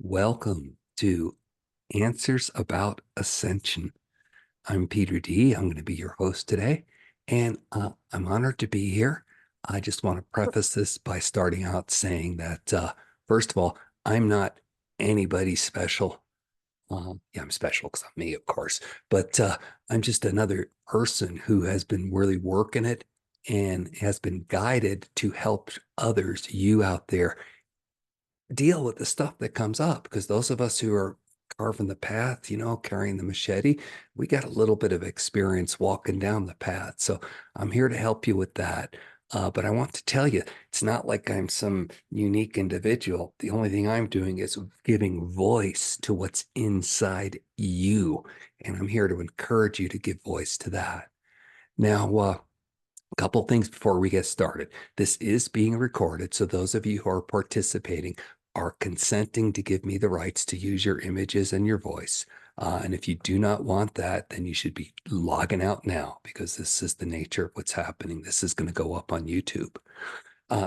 Welcome to Answers About Ascension. I'm Peter D. I'm going to be your host today, and I'm honored to be here. I just want to preface this by starting out saying that, first of all, I'm not anybody special. Yeah, I'm special because I'm me, of course, but I'm just another person who has been really working it and has been guided to help others, you out there, deal with the stuff that comes up, because those of us who are carving the path, carrying the machete, we got a little bit of experience walking down the path. So I'm here to help you with that. But I want to tell you, it's not like I'm some unique individual. The only thing I'm doing is giving voice to what's inside you. And I'm here to encourage you to give voice to that. Now, a couple things before we get started. This is being recorded, so those of you who are participating are consenting to give me the rights to use your images and your voice. And if you do not want that, then you should be logging out now, because this is the nature of what's happening. This is going to go up on YouTube.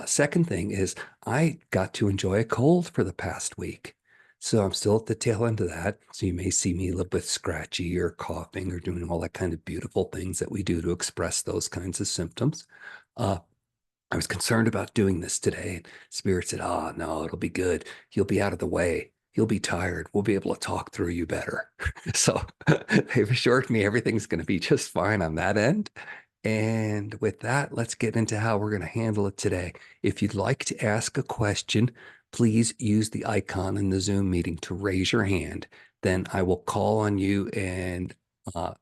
Second thing is, I got to enjoy a cold for the past week. So I'm still at the tail end of that. So you may see me a little bit scratchy or coughing or doing all that kind of beautiful things that we do to express those kinds of symptoms. Uh, I was concerned about doing this today. And Spirit said, "Oh, no, it'll be good. You'll be out of the way. You'll be tired. We'll be able to talk through you better." So they've assured me everything's going to be just fine on that end. And with that, let's get into how we're going to handle it today. If you'd like to ask a question, please use the icon in the Zoom meeting to raise your hand. Then I will call on you and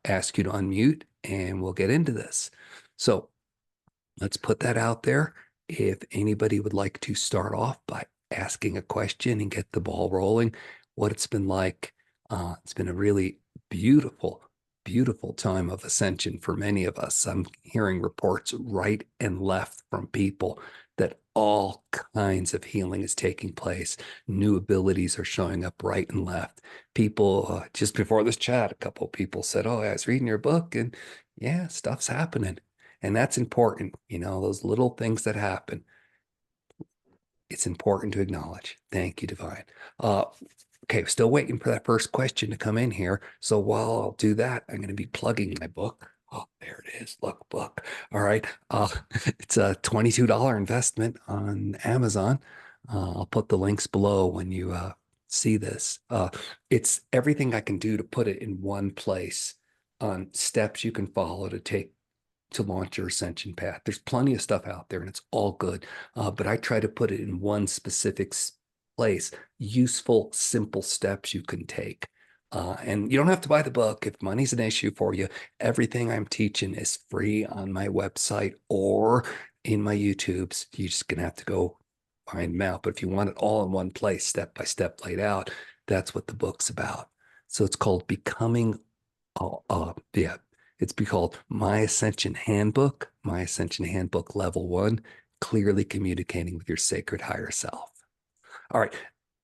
ask you to unmute, and we'll get into this. So let's put that out there. If anybody would like to start off by asking a question and get the ball rolling, what it's been like. It's been a really beautiful, beautiful time of ascension for many of us. I'm hearing reports right and left from people that all kinds of healing is taking place. New abilities are showing up right and left. People, just before this chat, a couple of people said, "Oh, I was reading your book, and yeah, stuff's happening." And that's important, those little things that happen. It's important to acknowledge. Thank you, Divine. Uh, okay, still waiting for that first question to come in here. So while I'll do that, I'm going to be plugging my book. Oh, there it is. Look, book. All right. It's a $22 investment on Amazon. I'll put the links below when you see this. It's everything I can do to put it in one place on steps you can follow to launch your ascension path. There's plenty of stuff out there and it's all good. But I try to put it in one specific place, useful, simple steps you can take. And you don't have to buy the book if money's an issue for you. Everything I'm teaching is free on my website or in my YouTubes. You're just going to have to go find them out. But if you want it all in one place, step by step laid out, that's what the book's about. So it's called Becoming yeah, it's be called My Ascension Handbook, My Ascension Handbook Level 1, Clearly Communicating with Your Sacred Higher Self. All right.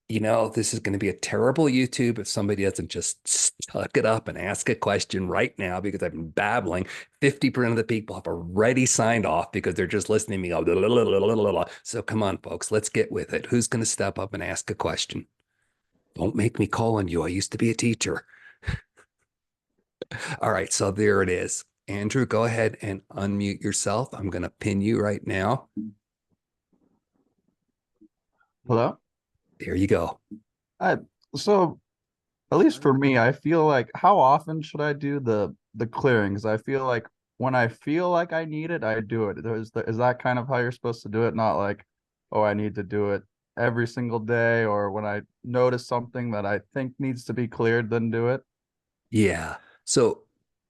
This is going to be a terrible YouTube if somebody doesn't just suck it up and ask a question right now, because I've been babbling. 50% of the people have already signed off because they're just listening to me go, blah, blah, blah, blah, blah, blah. So come on, folks, let's get with it. Who's going to step up and ask a question? Don't make me call on you. I used to be a teacher. All right, so there it is. Andrew, go ahead and unmute yourself. I'm going to pin you right now. Hello. There you go. I so at least for me, I feel like how often should I do the clearings? I feel like when I feel like I need it, I do it. Is that kind of how you're supposed to do it? Not like, oh, I need to do it every single day, or when I notice something that I think needs to be cleared, then do it. Yeah. So,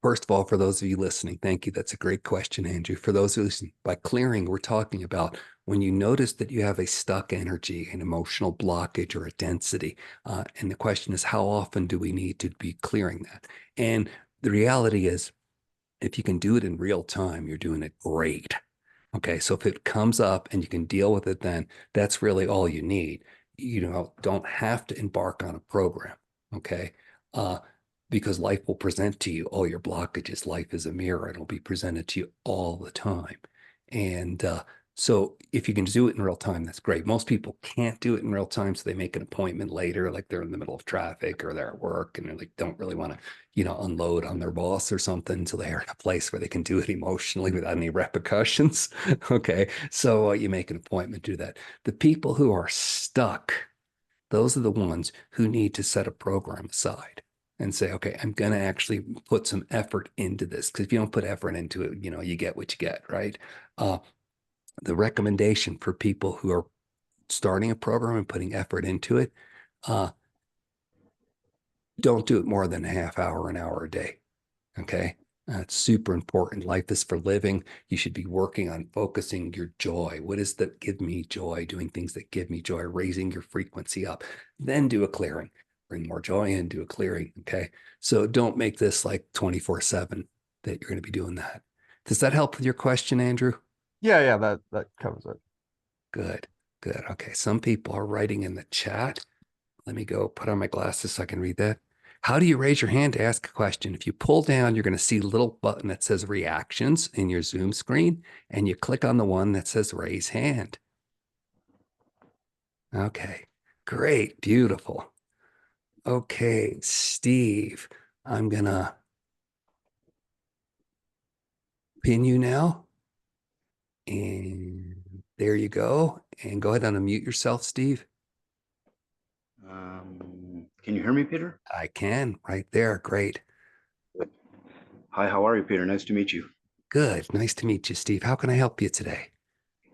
first of all, for those of you listening, thank you. That's a great question, Andrew. For those who listen, by clearing, we're talking about when you notice that you have a stuck energy, an emotional blockage, or a density. And the question is, how often do we need to be clearing that? And the reality is, if you can do it in real time, you're doing it great. Okay, so if it comes up and you can deal with it, then that's really all you need. Don't have to embark on a program. Okay, uh, because life will present to you all your blockages. Life is a mirror; it'll be presented to you all the time. And So if you can do it in real time, that's great. Most people can't do it in real time, so they make an appointment later, like they're in the middle of traffic or they're at work and they like don't really want to, unload on their boss or something. So they're in a place where they can do it emotionally without any repercussions. Okay, so you make an appointment, do that. The people who are stuck, those are the ones who need to set a program aside and say, okay, I'm going to actually put some effort into this. Because if you don't put effort into it, you get what you get, right? Uh, the recommendation for people who are starting a program and putting effort into it, uh, don't do it more than a half hour, an hour a day. Okay. It's super important. Life is for living. You should be working on focusing your joy. What is that give me joy? Doing things that give me joy, raising your frequency up. Then do a clearing. Bring more joy in, do a clearing. Okay. So don't make this like 24/7 that you're going to be doing that. Does that help with your question, Andrew? Yeah, yeah, that covers it. Good. Good. Okay. Some people are writing in the chat. Let me go put on my glasses so I can read that. How do you raise your hand to ask a question? If you pull down, you're going to see a little button that says reactions in your Zoom screen, and you click on the one that says raise hand. Okay, great, beautiful. Okay, Steve, I'm going to pin you now. And there you go. And go ahead and unmute yourself, Steve. Can you hear me, Peter? I can right there. Great. Good. Hi, how are you, Peter? Nice to meet you. Good. Nice to meet you, Steve. How can I help you today?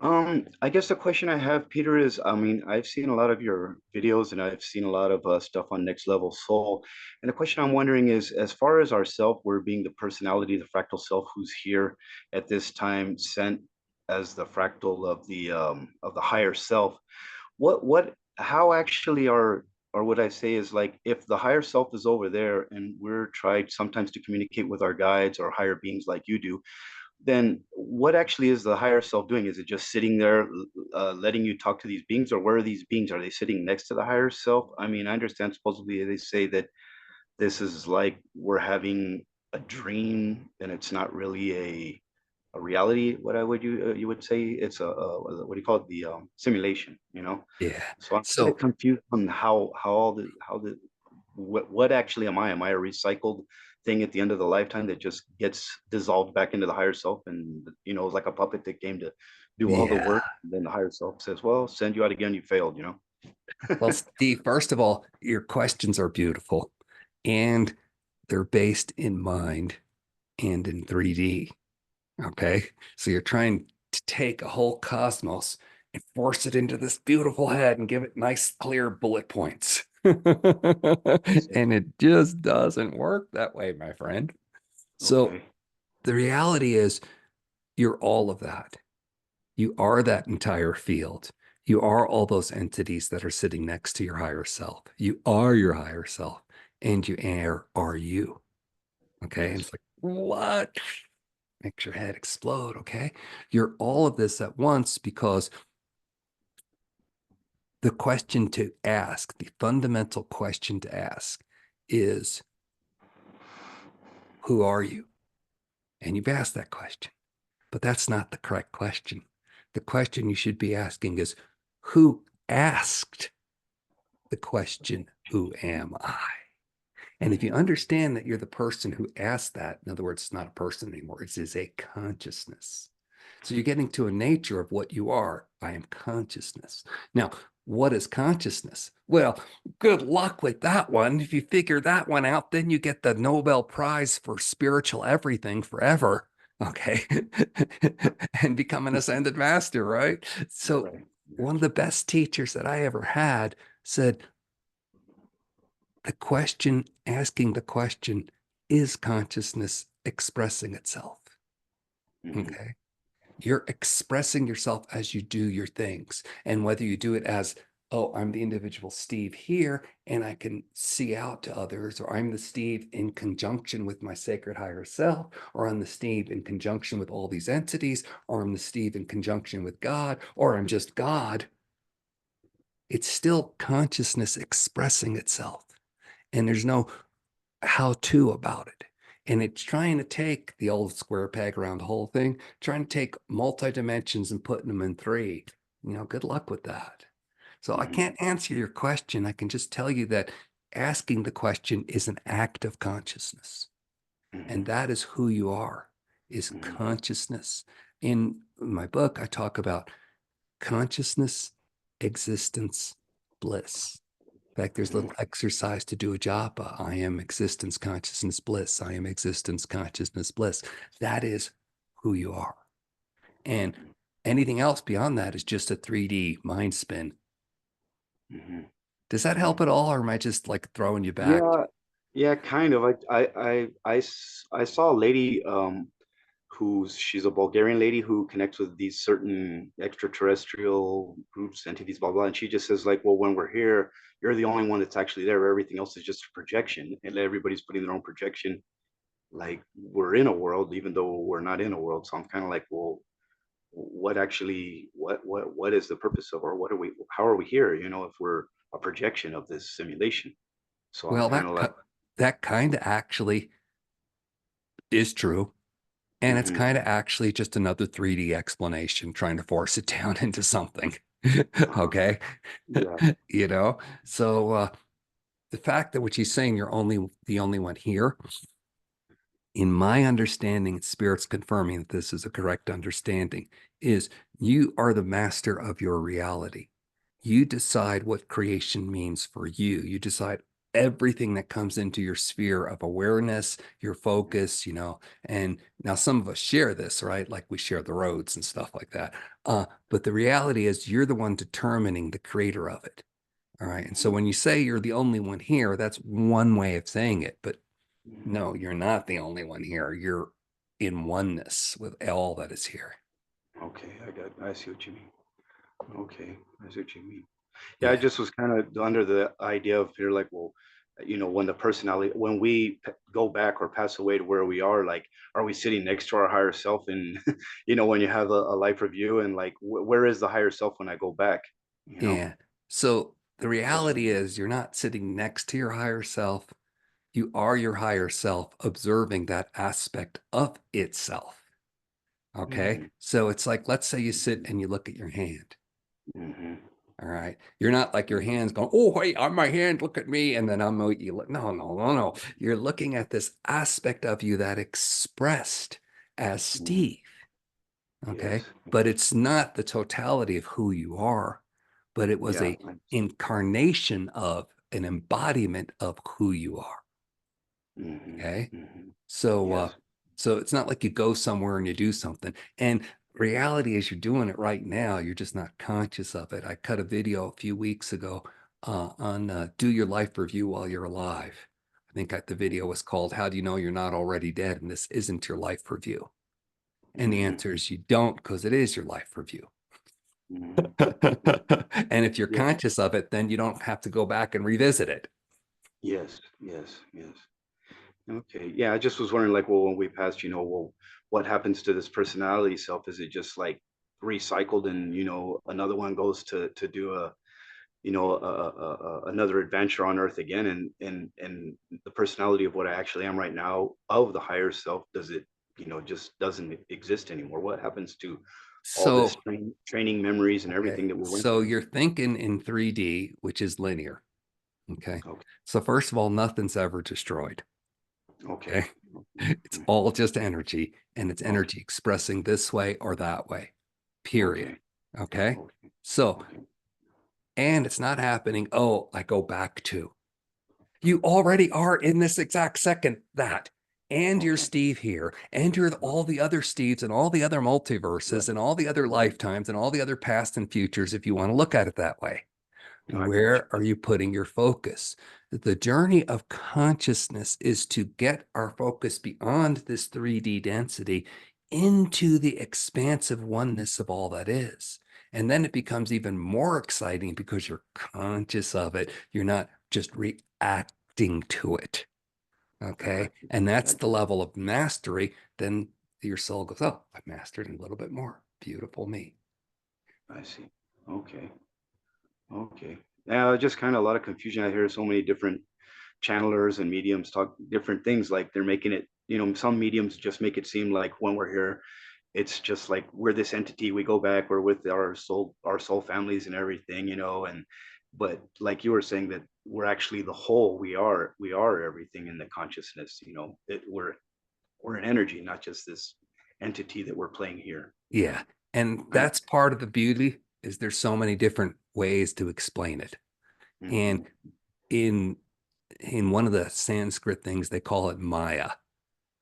I guess the question I have, Peter, is, I've seen a lot of your videos and I've seen a lot of stuff on Next Level Soul. And the question I'm wondering is, as far as ourself, we're being the personality, the fractal self who's here at this time, sent as the fractal of the higher self. How actually are, or what I say is like, if the higher self is over there and we're tried sometimes to communicate with our guides or higher beings like you do, then what actually is the higher self doing? Is it just sitting there, letting you talk to these beings, or where are these beings? Are they sitting next to the higher self? I mean, I understand supposedly they say that this is like we're having a dream and it's not really a reality. What I would you would say it's what do you call it? The simulation, you know? Yeah. So I'm kind of So confused on how all the how the what actually am I? Am I a recycled thing at the end of the lifetime that just gets dissolved back into the higher self, and it's like a puppet that came to do all the yeah. work, and then the higher self says, "Well, send you out again. You failed." Well, Steve, first of all, your questions are beautiful and they're based in mind and in 3D. Okay. So you're trying to take a whole cosmos and force it into this beautiful head and give it nice, clear bullet points. So, And it just doesn't work that way, my friend. So okay. the reality is, you're all of that. You are that entire field. You are all those entities that are sitting next to your higher self. You are your higher self, and are you. Okay. And Yes. it's like, what? Makes your head explode. Okay. You're all of this at once because the question to ask, the fundamental question to ask is, who are you? And you've asked that question, but that's not the correct question. The question you should be asking is, who asked the question, who am I? And if you understand that you're the person who asked that, in other words, it's not a person anymore, it is a consciousness. So you're getting to a nature of what you are. I am consciousness. Now, what is consciousness? Well, good luck with that one. If you figure that one out, then you get the Nobel Prize for spiritual everything forever. Okay. And become an ascended master, right? So, Right. one of the best teachers that I ever had said, the question, asking the question, is consciousness expressing itself? Hmm. Okay. You're expressing yourself as you do your things. And whether you do it as, oh, I'm the individual Steve here, and I can see out to others, or I'm the Steve in conjunction with my sacred higher self, or I'm the Steve in conjunction with all these entities, or I'm the Steve in conjunction with God, or I'm just God, it's still consciousness expressing itself. And there's no how to about it. And it's trying to take the old square peg around the whole thing, trying to take multi-dimensions and putting them in three. Good luck with that. So I Mhm. can't answer your question. I can just tell you that asking the question is an act of consciousness. And Mhm. that is who you are, is Mhm. consciousness. In my book, I talk about consciousness, existence, bliss. In fact, there's a Mhm. little exercise to do a japa. I am existence, consciousness, bliss. I am existence, consciousness, bliss. That is who you are. And Mhm. anything else beyond that is just a 3D mind spin. Mhm. Does that help Mhm. at all, or am I just like throwing you back? Yeah, yeah, kind of. I saw a lady she's a Bulgarian lady who connects with these certain extraterrestrial groups, entities, blah blah, and she just says like, well, when we're here, you're the only one that's actually there. Everything else is just a projection, and everybody's putting their own projection. Like we're in a world, even though we're not in a world. So I'm kind of like, well, what actually, what is the purpose of, or what are we? How are we here? If we're a projection of this simulation. So I'm Well, kind of like, that kind of actually is true. And it's hmm kind of actually just another 3D explanation trying to force it down into something. Okay. yeah, You know, so the fact that what she's saying, you're the only one here, in my understanding, Spirit's confirming that this is a correct understanding, is you are the master of your reality. You decide what creation means for you. You decide everything that comes into your sphere of awareness, your focus, and now some of us share this, right? Like we share the roads and stuff like that. But the reality is you're the one determining the creator of it. All right. And so when you say you're the only one here, that's one way of saying it. But no, you're not the only one here. You're in oneness with all that is here. okay, I see what you mean. Okay, I see what you mean. Yeah, I Yeah. just was kind of under the idea of here, like, well, when the personality, when we go back or pass away to where we are, like, are we sitting next to our higher self? And, when you have a life review and like, where is the higher self when I go back? You know, Yeah. So the that's what, reality is you're not sitting next to your higher self. You are your higher self observing that aspect of itself. Okay. hmm So it's like, let's say you sit and you look at your hand. hmm All right. You're not like your hands going, oh, wait, on my hand, look at me. And then I'm, you look, no, no, no, no. You're looking at this aspect of you that expressed as hmm Steve. Okay. yes, But it's not the totality of who you are, but it was yeah, a incarnation of an embodiment of who you are. hmm Okay. hmm So, yes, so it's not like you go somewhere and you do something. And reality is you're doing it right now. You're just not conscious of it. I cut a video a few weeks ago on do your life review while you're alive. I think the video was called "How Do You Know You're Not Already Dead?" And this isn't your life review. And the hmm answer is you don't, because it is your life review. hmm And if you're yeah, conscious of it, then you don't have to go back and revisit it. yes, yes, yes. Okay. Yeah, I just was wondering, like, well, when we passed, well, what happens to this personality self? Is it just like recycled, and another one goes to do another adventure on Earth again, and the personality of what I actually am right now of the higher self, does it, just doesn't exist anymore? What happens to all this So, training memories and okay. everything that we went So through? you're thinking in 3D, which is linear. Okay. Okay. So first of all, nothing's ever destroyed. Okay. Okay. It's all just energy, and it's Okay. energy expressing this way or that way, period. Okay. Okay. Okay. So, Okay. and it's not happening. Oh, I go back to. You already are in this exact second that. And you're Okay. Steve here, and you're all the other Steves and all the other Right. multiverses and all the other lifetimes and all the other past and futures, if you want to look at it that way. I got you. Where are you putting your focus? The journey of consciousness is to get our focus beyond this 3D density into the expansive oneness of all that is. And then it becomes even more exciting because you're conscious of it. You're not just reacting to it. I got Okay. you. And I that's the got you. level of mastery. Then your soul goes, oh, I've mastered a little bit more. Beautiful me. I see. Okay. Okay. Now, just kind of a lot of confusion. I hear so many different channelers and mediums talk different things. Like they're making it some mediums just make it seem like when we're here, it's just like we're this entity. We go back, we're with our soul families and everything, and but like you were saying that we're actually the whole. We are everything in the consciousness. We're an energy, not just this entity that we're playing here. Yeah. And that's part of the beauty is there's so many different ways to explain it. And Mhm, in one of the Sanskrit things, they call it Maya.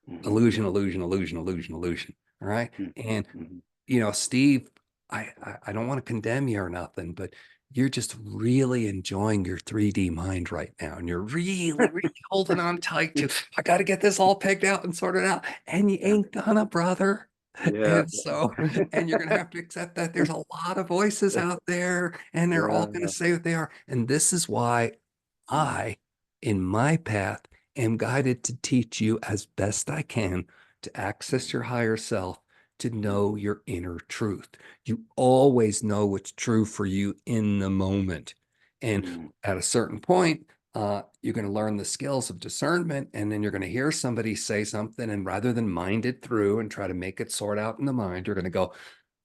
mhm, Illusion, illusion, illusion, illusion, illusion. All right. mhm, And mhm. Steve, I don't want to condemn you or nothing, but you're just really enjoying your 3D mind right now. And you're really, really holding on tight to, I got to get this all pegged out and sorted out. And you Yeah, ain't gonna, brother. yeah, And so, and you're going to have to accept that there's a lot of voices out there and they're all going to yeah. say what they are. And this is why Mhm, I, in my path, am guided to teach you as best I can to access your higher self, to know your inner truth. You always know what's true for you in the moment. And mhm, at a certain point, you're going to learn the skills of discernment, and then you're going to hear somebody say something. And rather than mind it through and try to make it sort out in the mind, you're going to go,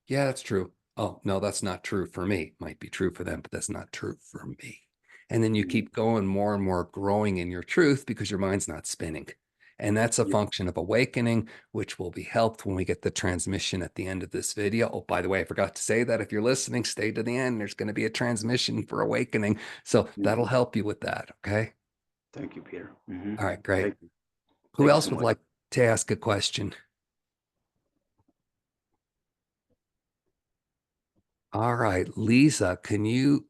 yeah, that's true. Oh, no, that's not true for me. Might be true for them, but that's not true for me. And then you mhm. keep going more and more growing in your truth because your mind's not spinning. And that's a Yeah, function of awakening, which will be helped when we get the transmission at the end of this video. Oh, by the way, I forgot to say that if you're listening, stay to the end. There's going to be a transmission for awakening. So yeah. that'll help you with that. Okay. Thank you, Peter. Hmm. All right, great. Thank you. Who Thank you so else would much. like to ask a question? All right, Lisa, can you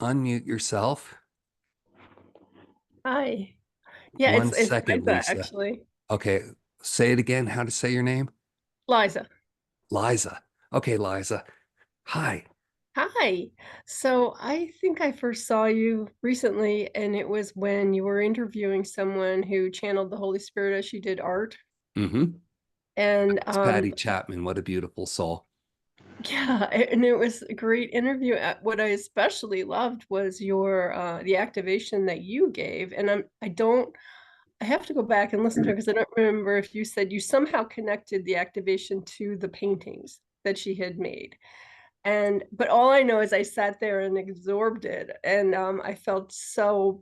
unmute yourself? Hi. Yeah, One it's second, Liza Lisa. actually. Okay, say it again. How to say your name? Liza. Liza. Okay, Liza. Hi. Hi. So I think I first saw you recently, and it was when you were interviewing someone who channeled the Holy Spirit as she did art. Mm-hmm. And It's Patty Chapman. What a beautiful soul. yeah, and it was a great interview. What I especially loved was your the activation that you gave. And I have to go back and listen to it because I don't remember if you said you somehow connected the activation to the paintings that she had made. But all I know is I sat there and absorbed it, and I felt so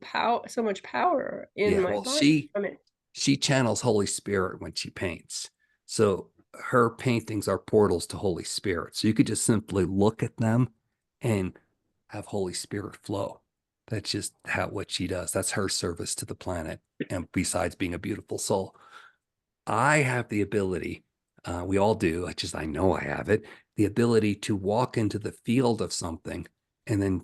much power in Yeah, my well, body from it. she channels Holy Spirit when she paints. So her paintings are portals to Holy Spirit. So you could just simply look at them and have Holy Spirit flow. That's just what she does. That's her service to the planet. And besides being a beautiful soul, I have the ability, we all do, I know I have it, the ability to walk into the field of something and then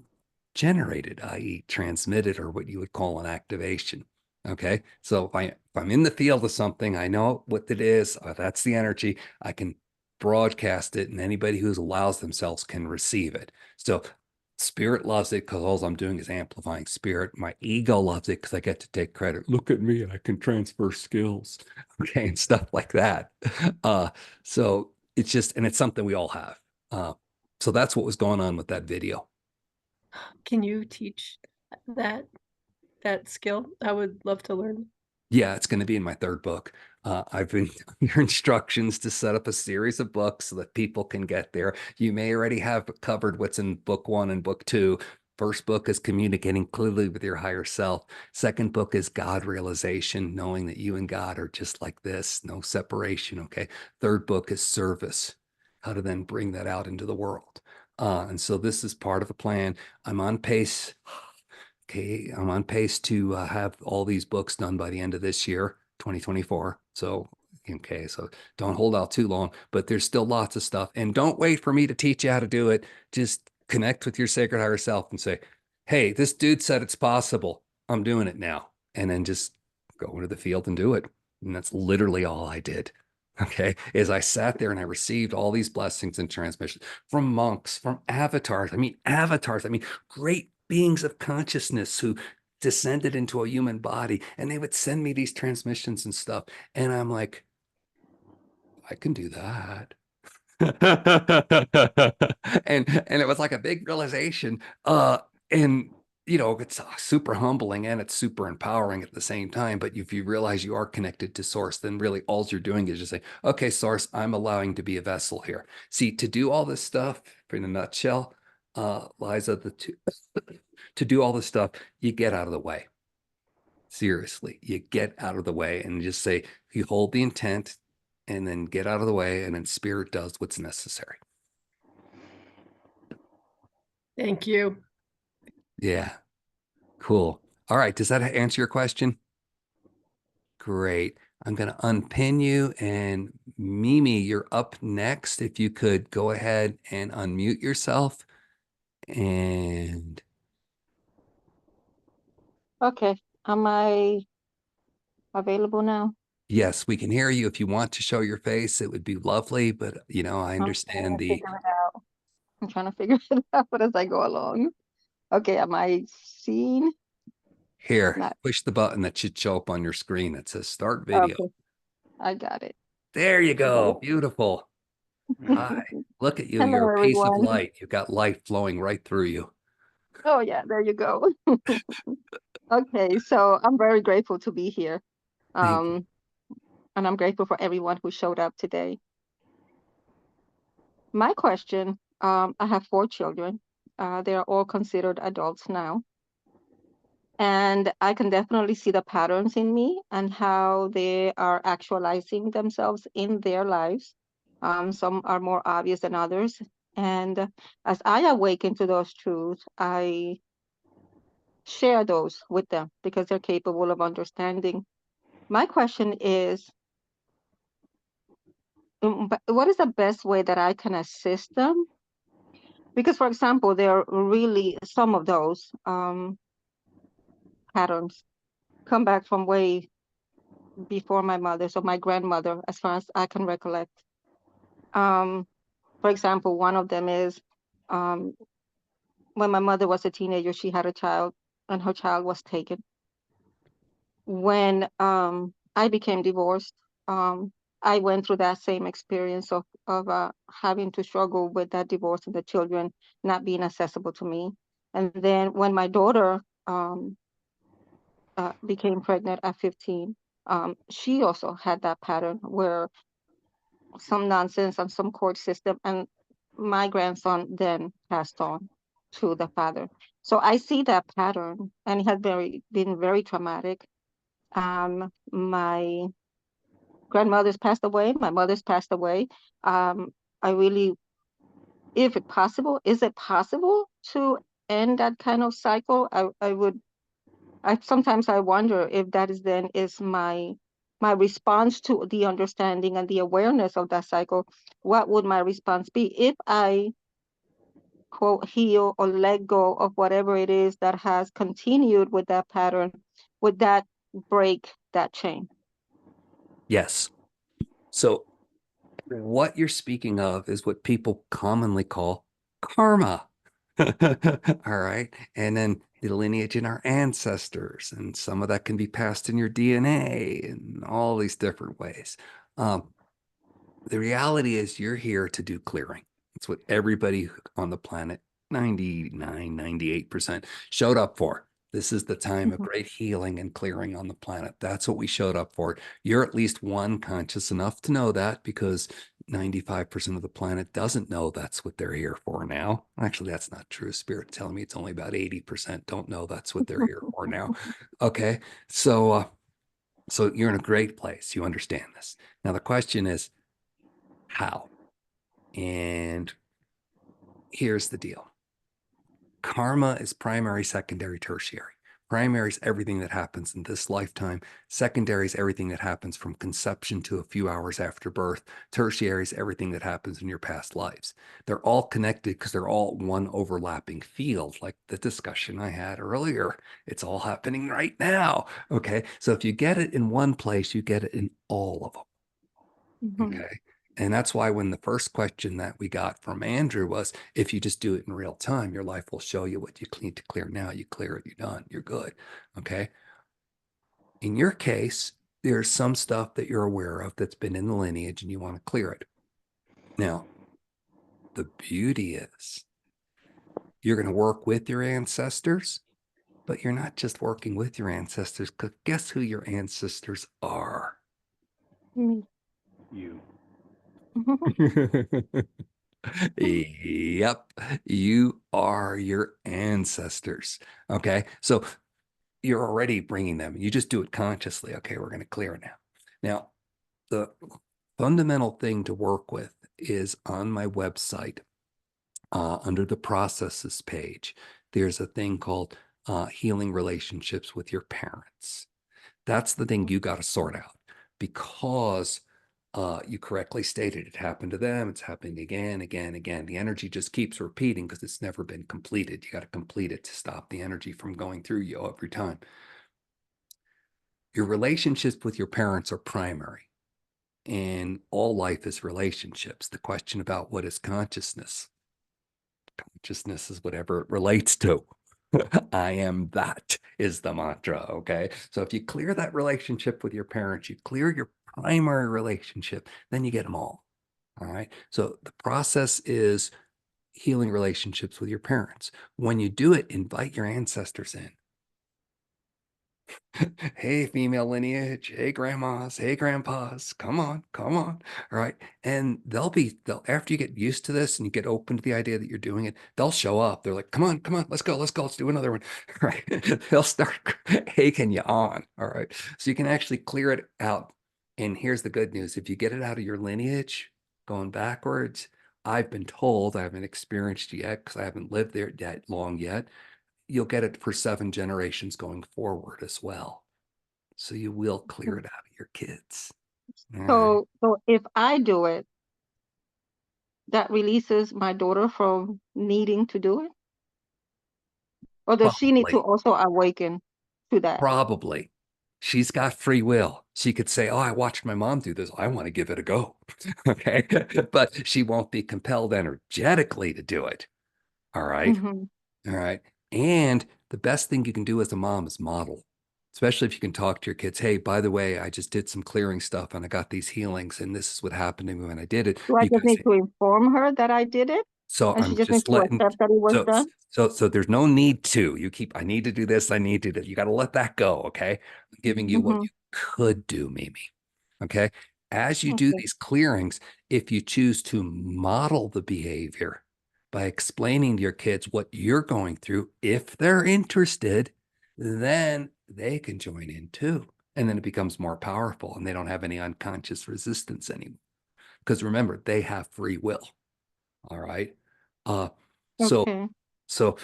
generate it, i.e., transmit it, or what you would call an activation. Okay. So if I'm in the field of something, I know what it is. That's the energy. I can broadcast it, and anybody who allows themselves can receive it. So spirit loves it because all I'm doing is amplifying spirit. My ego loves it because I get to take credit. Look at me, I can transfer skills. Okay, and stuff like that. Uh, so it's just, and it's something we all have. Uh, so that's what was going on with that video. Can you teach that that skill? I would love to learn. Yeah, it's going to be in my third book. I've been your instructions to set up a series of books so that people can get there. You may already have covered what's in book one and book two. First book is communicating clearly with your higher self. Second book is God realization, knowing that you and God are just like this, no separation. Okay. Third book is service, how to then bring that out into the world. And so this is part of a plan. I'm on pace. Okay, I'm on pace to have all these books done by the end of this year, 2024. So, okay, so don't hold out too long, but there's still lots of stuff. And don't wait for me to teach you how to do it. Just connect with your sacred higher self and say, hey, this dude said it's possible. I'm doing it now. And then just go into the field and do it. And that's literally all I did. Okay, is I sat there and I received all these blessings and transmissions from monks, from avatars. Avatars. Great beings of consciousness who descended into a human body, and they would send me these transmissions and stuff. And I'm like, I can do that. And it was like a big realization. And it's super humbling and it's super empowering at the same time. But if you realize you are connected to source, then really all you're doing is just say, okay, source, I'm allowing to be a vessel here. See, to do all this stuff in a nutshell, Liza, to do all this stuff, you get out of the way. Seriously, you get out of the way and just say, you hold the intent and then get out of the way, and then spirit does what's necessary. Thank you. Yeah, cool. All right, does that answer your question? Great. I'm going to unpin you, and Mimi, you're up next. If you could go ahead and unmute yourself. And Okay. Am I available now? yes, we can hear you. If you want to show your face, it would be lovely. But, I I'm trying understand to figure it out. I'm trying to figure it out as I go along. Okay, am I seen? here, Not push the button that should show up on your screen that says start video. okay. I got it. There you go. Okay. Beautiful. Hi. Look at you. Hello, You're a piece of everyone. light. You've got light flowing right through you. Oh yeah, there you go. Okay, so I'm very grateful to be here. Thank you. And I'm grateful for everyone who showed up today. My question, I have 4 children. They are all considered adults now. And I can definitely see the patterns in me and how they are actualizing themselves in their lives. Some are more obvious than others. And as I awaken to those truths, I share those with them because they're capable of understanding. My question is, but what is the best way that I can assist them? Because, for example, there are really some of those patterns come back from way before my mother, so my grandmother, as far as I can recollect. For example, one of them is um, when my mother was a teenager, she had a child, and her child was taken. When I became divorced, I went through that same experience of having to struggle with that divorce and the children not being accessible to me. And then when my daughter became pregnant at 15, she also had that pattern where some nonsense and some court system, and my grandson then passed on to the father. So I see that pattern, and it has been very traumatic. My grandmother's passed away, my mother's passed away. I really, if it possible, is it possible to end that kind of cycle? I sometimes I wonder if that is my response to the understanding and the awareness of that cycle. What would my response be if I quote heal or let go of whatever it is that has continued with that pattern? Would that break that chain? Yes. So what you're speaking of is what people commonly call karma. All right. And then the lineage in our ancestors, and some of that can be passed in your DNA and all these different ways. The reality is you're here to do clearing. It's what everybody on the planet, 99, 98% showed up for. This is the time of great healing and clearing on the planet. That's what we showed up for. You're at least one conscious enough to know that, because 95% of the planet doesn't know that's what they're here for now. Actually, that's not true. Spirit telling me it's only about 80% don't know that's what they're here for now. Okay. So you're in a great place. You understand this. Now the question is, how? And here's the deal. Karma is primary, secondary, tertiary. Primary is everything that happens in this lifetime. Secondary is everything that happens from conception to a few hours after birth. Tertiary is everything that happens in your past lives. They're all connected because they're all one overlapping field, like the discussion I had earlier. It's all happening right now. Okay. So if you get it in one place, you get it in all of them. Okay. And that's why when the first question that we got from Andrew was, if you just do it in real time, your life will show you what you need to clear now. You clear it, you're done, you're good. Okay. In your case, there's some stuff that you're aware of that's been in the lineage and you want to clear it. Now, the beauty is you're going to work with your ancestors But you're not just working with your ancestors, because guess who your ancestors are? Me. You. Yep, you are your ancestors. Okay, so you're already bringing them. You just do it consciously. Okay, we're going to clear it now. Now, the fundamental thing to work with is on my website, under the processes page, there's a thing called healing relationships with your parents. That's the thing you got to sort out, because you correctly stated it happened to them. It's happening again, again, again. The energy just keeps repeating because it's never been completed. You got to complete it to stop the energy from going through you every time. Your relationships with your parents are primary, and all life is relationships. The question about what is consciousness? Consciousness is whatever it relates to. I am that is the mantra. Okay. So if you clear that relationship with your parents, you clear your primary relationship, then you get them all. All right. So the process is healing relationships with your parents. When you do it, invite your ancestors in. Hey, female lineage. Hey, grandmas. Hey, grandpas. Come on, come on. All right. And they'll, after you get used to this and you get open to the idea that you're doing it, they'll show up. They're like, come on, let's go, let's do another one. Right. They'll start egging you on. All right. So you can actually clear it out. And here's the good news. If you get it out of your lineage, going backwards, I've been told, I haven't experienced it yet because I haven't lived there that long yet, you'll get it for 7 generations going forward as well. So you will clear it out of your kids. All right. So if I do it, that releases my daughter from needing to do it? Or does she need to Probably, also awaken to that? probably. She's got free will. She could say, oh, I watched my mom do this. I want to give it a go. Okay. But she won't be compelled energetically to do it. All right. Hmm. All right. And the best thing you can do as a mom is model, especially if you can talk to your kids. Hey, by the way, I just did some clearing stuff and I got these healings, and this is what happened to me when I did it. Do I You just guys need say, to inform her that I did it? so And she I'm just needs just to letting, accept that it was so, done? so there's no need to. You keep, I need to do this. I need to do that. You got to let that go. Okay. I'm giving you what Hmm. you could do, Mimi. Okay. As you do Okay. these clearings, if you choose to model the behavior by explaining to your kids what you're going through, if they're interested, then they can join in too. And then it becomes more powerful and they don't have any unconscious resistance anymore. Because remember, they have free will. All right. Uh, so, Okay. so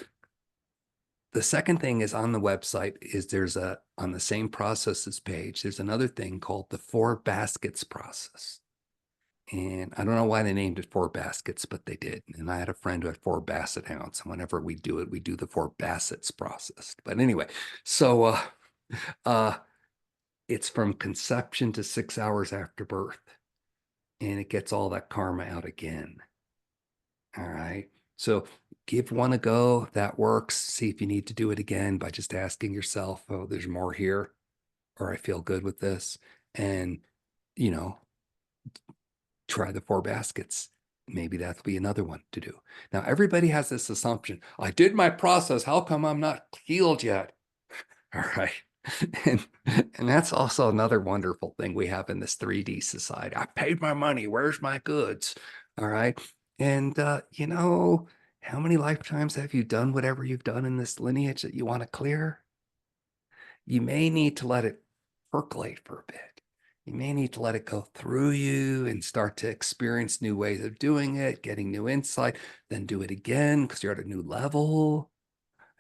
the second thing is on the website is there's on the same processes page, there's another thing called the 4 baskets process. And I don't know why they named it 4 baskets, but they did. And I had a friend who had 4 basset hounds. And whenever we do it, we do the 4 bassets process. But anyway, so uh, it's from conception to 6 hours after birth. And it gets all that karma out again. All right. So give one a go. That works. See if you need to do it again by just asking yourself, oh, there's more here, or I feel good with this. And, you know, try the 4 baskets. Maybe that'll be another one to do. Now, everybody has this assumption. I did my process. How come I'm not healed yet? All right. And that's also another wonderful thing we have in this 3D society. I paid my money. Where's my goods? All right. And you know, how many lifetimes have you done whatever you've done in this lineage that you want to clear? You may need to let it percolate for a bit. You may need to let it go through you and start to experience new ways of doing it, getting new insight, then do it again because you're at a new level.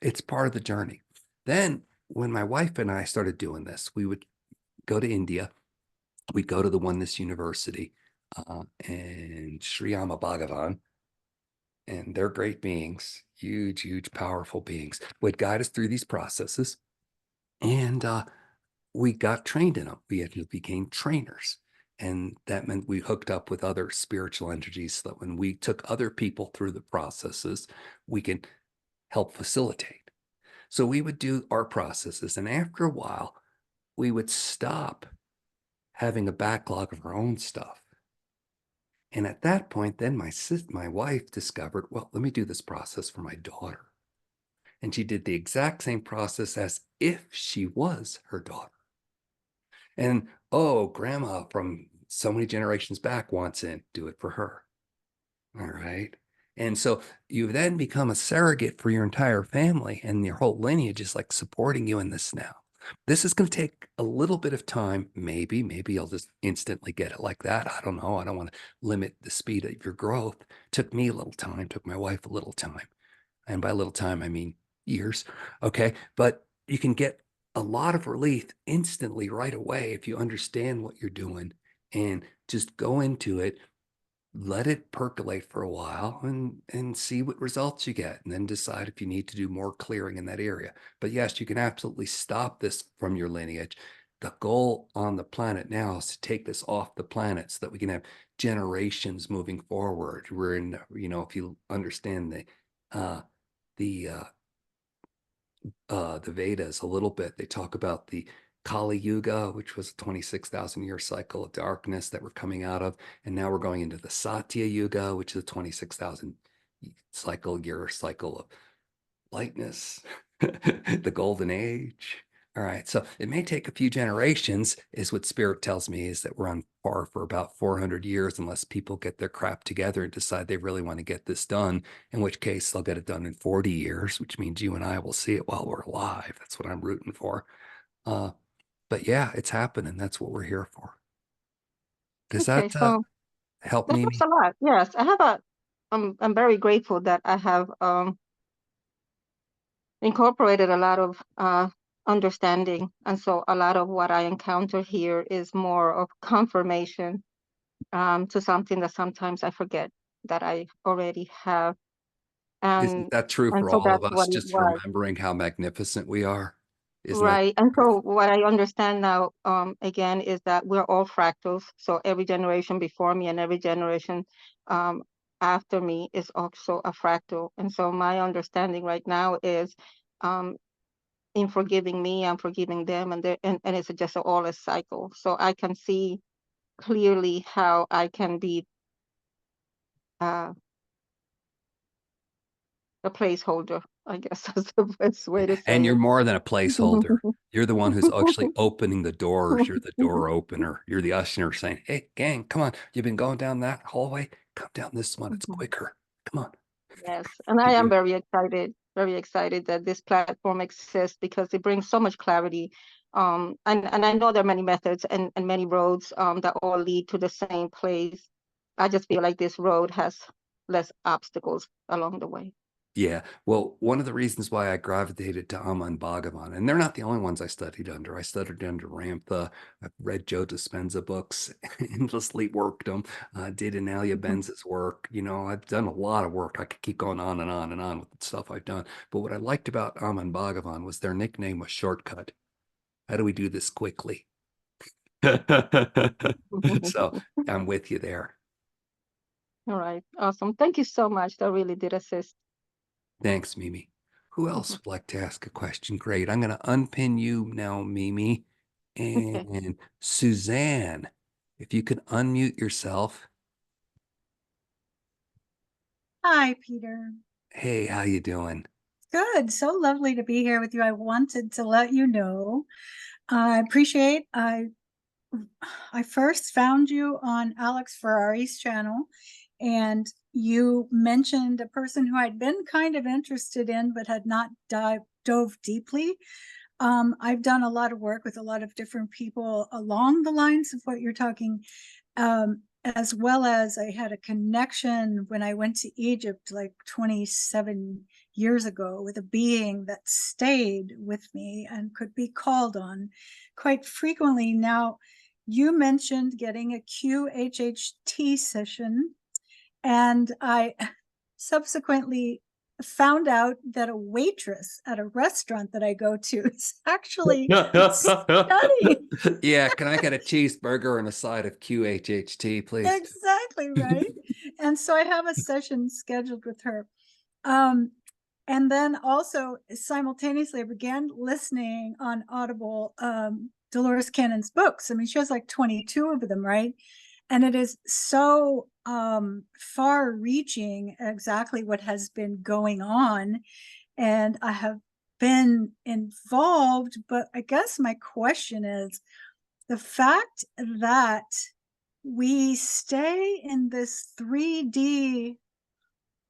It's part of the journey. Then when my wife and I started doing this, we would go to India. We'd go to the Oneness University and Sri Amma Bhagavan, and they're great beings, huge, huge, powerful beings, would guide us through these processes. And we got trained in them. We actually became trainers. And that meant we hooked up with other spiritual entities so that when we took other people through the processes, we can help facilitate. So we would do our processes. And after a while, we would stop having a backlog of our own stuff. And at that point, then my wife discovered, well, let me do this process for my daughter. And she did the exact same process as if she was her daughter. And oh, grandma from so many generations back wants in, do it for her. All right. And so you then become a surrogate for your entire family, and your whole lineage is like supporting you in this now. This is going to take a little bit of time. Maybe you'll just instantly get it like that. I don't know. I don't want to limit the speed of your growth. Took me a little time, took my wife a little time. And by little time, I mean years. Okay. But you can get a lot of relief instantly right away if you understand what you're doing and just go into it, let it percolate for a while and see what results you get, and then decide if you need to do more clearing in that area. But yes, you can absolutely stop this from your lineage. The goal on the planet now is to take this off the planet so that we can have generations moving forward. We're in, if you understand uh the the Vedas a little bit, they talk about the Kali Yuga, which was a 26,000 year cycle of darkness that we're coming out of. And now we're going into the Satya Yuga, which is a 26,000 year cycle of lightness, the golden age. All right. So it may take a few generations, is what spirit tells me, is that we're on par for about 400 years, unless people get their crap together and decide they really want to get this done, in which case they'll get it done in 40 years, which means you and I will see it while we're alive. That's what I'm rooting for. But yeah, it's happening. That's what we're here for. Does Okay, that so help, that helps Mimi? a lot. Yes, I'm very grateful that I have incorporated a lot of understanding, and so a lot of what I encounter here is more of confirmation to something that sometimes I forget that I already have, Isn't and that true and for so all of that's us? what it Just was. remembering how magnificent we are. Isn't that Right. And beautiful? so what I understand now, again, is that we're all fractals. So every generation before me and every generation um, after me is also a fractal. And so my understanding right now is um, in forgiving me, I'm forgiving them, and it's just all a cycle. So I can see clearly how I can be uh, a placeholder, I guess that's the best way to And say you're it. more than a placeholder. You're the one who's actually opening the doors. You're the door opener. You're the usher saying, hey, gang, come on. You've been going down that hallway. Come down this one. It's quicker. Come on. Yes, and I am very excited that this platform exists because it brings so much clarity. And I know there are many methods and many roads that all lead to the same place. I just feel like this road has less obstacles along the way. Yeah. Well, one of the reasons why I gravitated to Amma and Bhagavan, and they're not the only ones I studied under. I studied under Ramtha. I've read Joe Dispenza books, endlessly worked them, did Analia Benz's work. I've done a lot of work. I could keep going on and on and on with the stuff I've done. But what I liked about Amma and Bhagavan was their nickname was Shortcut. How do we do this quickly? So I'm with you there. All right, awesome. Thank you so much. That really did assist. Thanks, Mimi. Who else would like to ask a question? Great. I'm going to unpin you now, Mimi. Okay. And Suzanne, if you could unmute yourself. Hi, Peter. Hey, how you doing? Good. So lovely to be here with you. I wanted to let you know. I appreciate I first found you on Alex Ferrari's channel, and you mentioned a person who I'd been kind of interested in but had not dove deeply. I've done a lot of work with a lot of different people along the lines of what you're talking, as well as I had a connection when I went to Egypt like 27 years ago with a being that stayed with me and could be called on quite frequently. Now, you mentioned getting a QHHT session, and I subsequently found out that a waitress at a restaurant that I go to is actually studying. Yeah, can I get a cheeseburger and a side of QHHT, please? Exactly right. And so I have a session scheduled with her. And then also simultaneously I began listening on Audible Dolores Cannon's books. I mean, she has like 22 of them, right? and it is so far reaching, exactly what has been going on. And I have been involved, but I guess my question is the fact that we stay in this 3D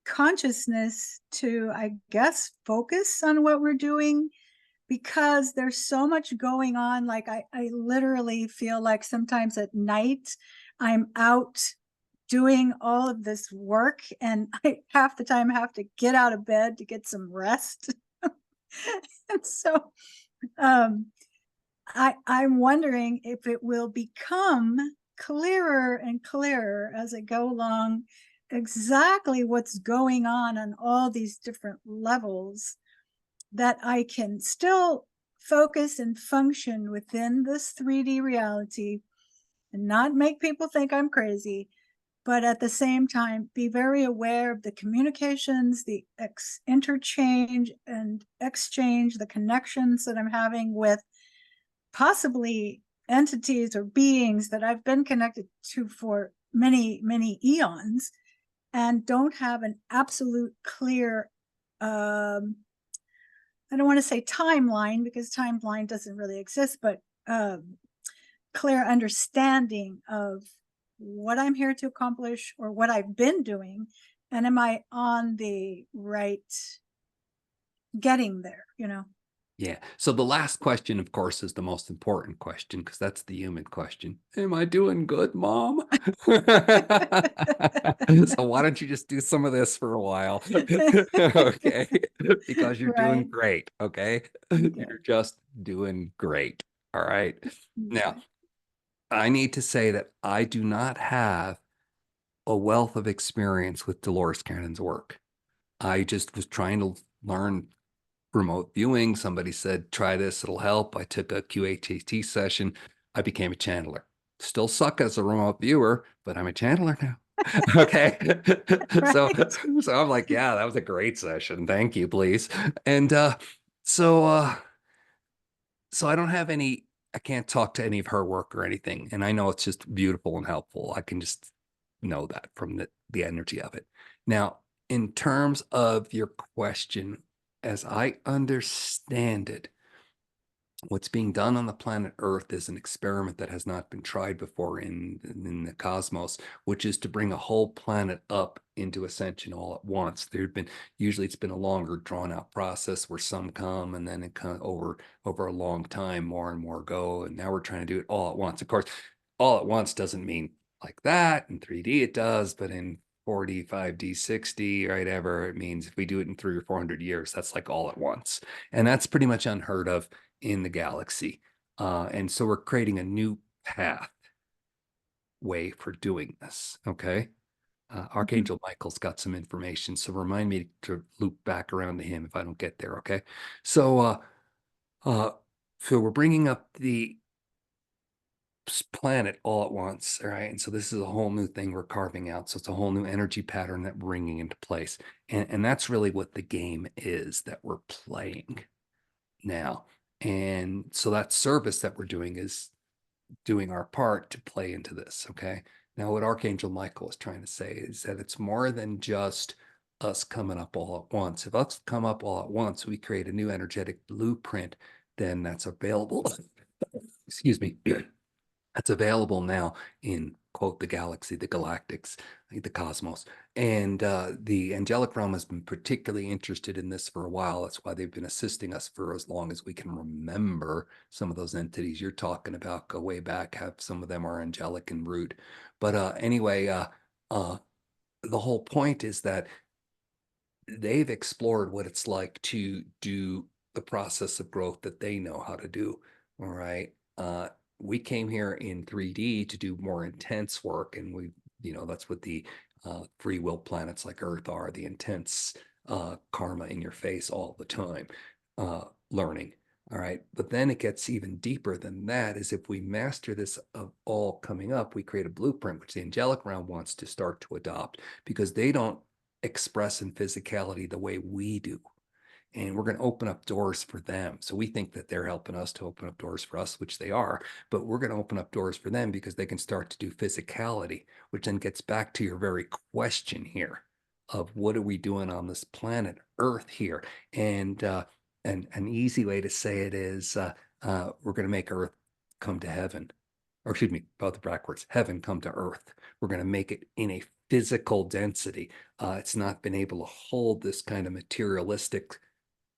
consciousness to, I guess, focus on what we're doing, because there's so much going on. Like I literally feel like sometimes at night I'm out doing all of this work, and I half the time have to get out of bed to get some rest. And so I'm wondering if it will become clearer and clearer as I go along exactly what's going on all these different levels, that I can still focus and function within this 3D reality and not make people think I'm crazy, but at the same time be very aware of the communications, the interchange and exchange, the connections that I'm having with possibly entities or beings that I've been connected to for many, many eons, and don't have an absolute clear, I don't want to say timeline, because timeline doesn't really exist, but clear understanding of what I'm here to accomplish or what I've been doing, and am I on the right getting there, you know? Yeah. So the last question, of course, is the most important question, because that's the human question. Am I doing good, Mom? So why don't you just do some of this for a while? Okay. Because you're doing Right. great. Okay. You're just doing great. All right. Now, I need to say that I do not have a wealth of experience with Dolores Cannon's work. I just was trying to learn remote viewing. Somebody said, try this, it'll help. I took a QHAT session. I became a channeler. Still suck as a remote viewer, but I'm a channeler now. Okay. So I'm like, yeah, that was a great session. Thank you, please. And so I don't have any, I can't talk to any of her work or anything. And I know it's just beautiful and helpful. I can just know that from the energy of it. Now, in terms of your question, as I understand it, what's being done on the planet Earth is an experiment that has not been tried before in the cosmos, which is to bring a whole planet up into ascension all at once. There've been, usually it's been a longer drawn out process where some come and then it kind of over a long time, more and more go. And now we're trying to do it all at once. Of course, all at once doesn't mean like that. In 3D it does, but in 40, 5D, 60, right, ever, it means if we do it in 300 or 400 years, that's like all at once. And that's pretty much unheard of in the galaxy. And so we're creating a new pathway for doing this. Okay. Archangel Michael's got some information. So remind me to loop back around to him if I don't get there. Okay. So, so we're bringing up the planet all at once. All right. And so this is a whole new thing we're carving out. So it's a whole new energy pattern that we're bringing into place. And that's really what the game is that we're playing now. And so that service that we're doing is doing our part to play into this. Okay. Now, what Archangel Michael is trying to say is that it's more than just us coming up all at once. If us come up all at once, we create a new energetic blueprint, then that's available. Excuse me. That's available now in, quote, the galaxy, the galactics, the cosmos. And the angelic realm has been particularly interested in this for a while. That's why they've been assisting us for as long as we can remember. Some of those entities you're talking about go way back, have some of them are angelic en route. But anyway, the whole point is that they've explored what it's like to do the process of growth that they know how to do. All right. We came here in 3D to do more intense work, and we, that's what the free will planets like Earth are, the intense karma in your face all the time, learning. All right. But then it gets even deeper than that, is if we master this of all coming up, we create a blueprint, which the angelic realm wants to start to adopt, because they don't express in physicality the way we do. and we're going to open up doors for them. So we think that they're helping us to open up doors for us, which they are, but we're going to open up doors for them because they can start to do physicality, which then gets back to your very question here of what are we doing on this planet Earth here? And an easy way to say it is we're going to make Earth come to heaven, or excuse me, both backwards, heaven come to Earth. We're going to make it in a physical density. It's not been able to hold this kind of materialistic,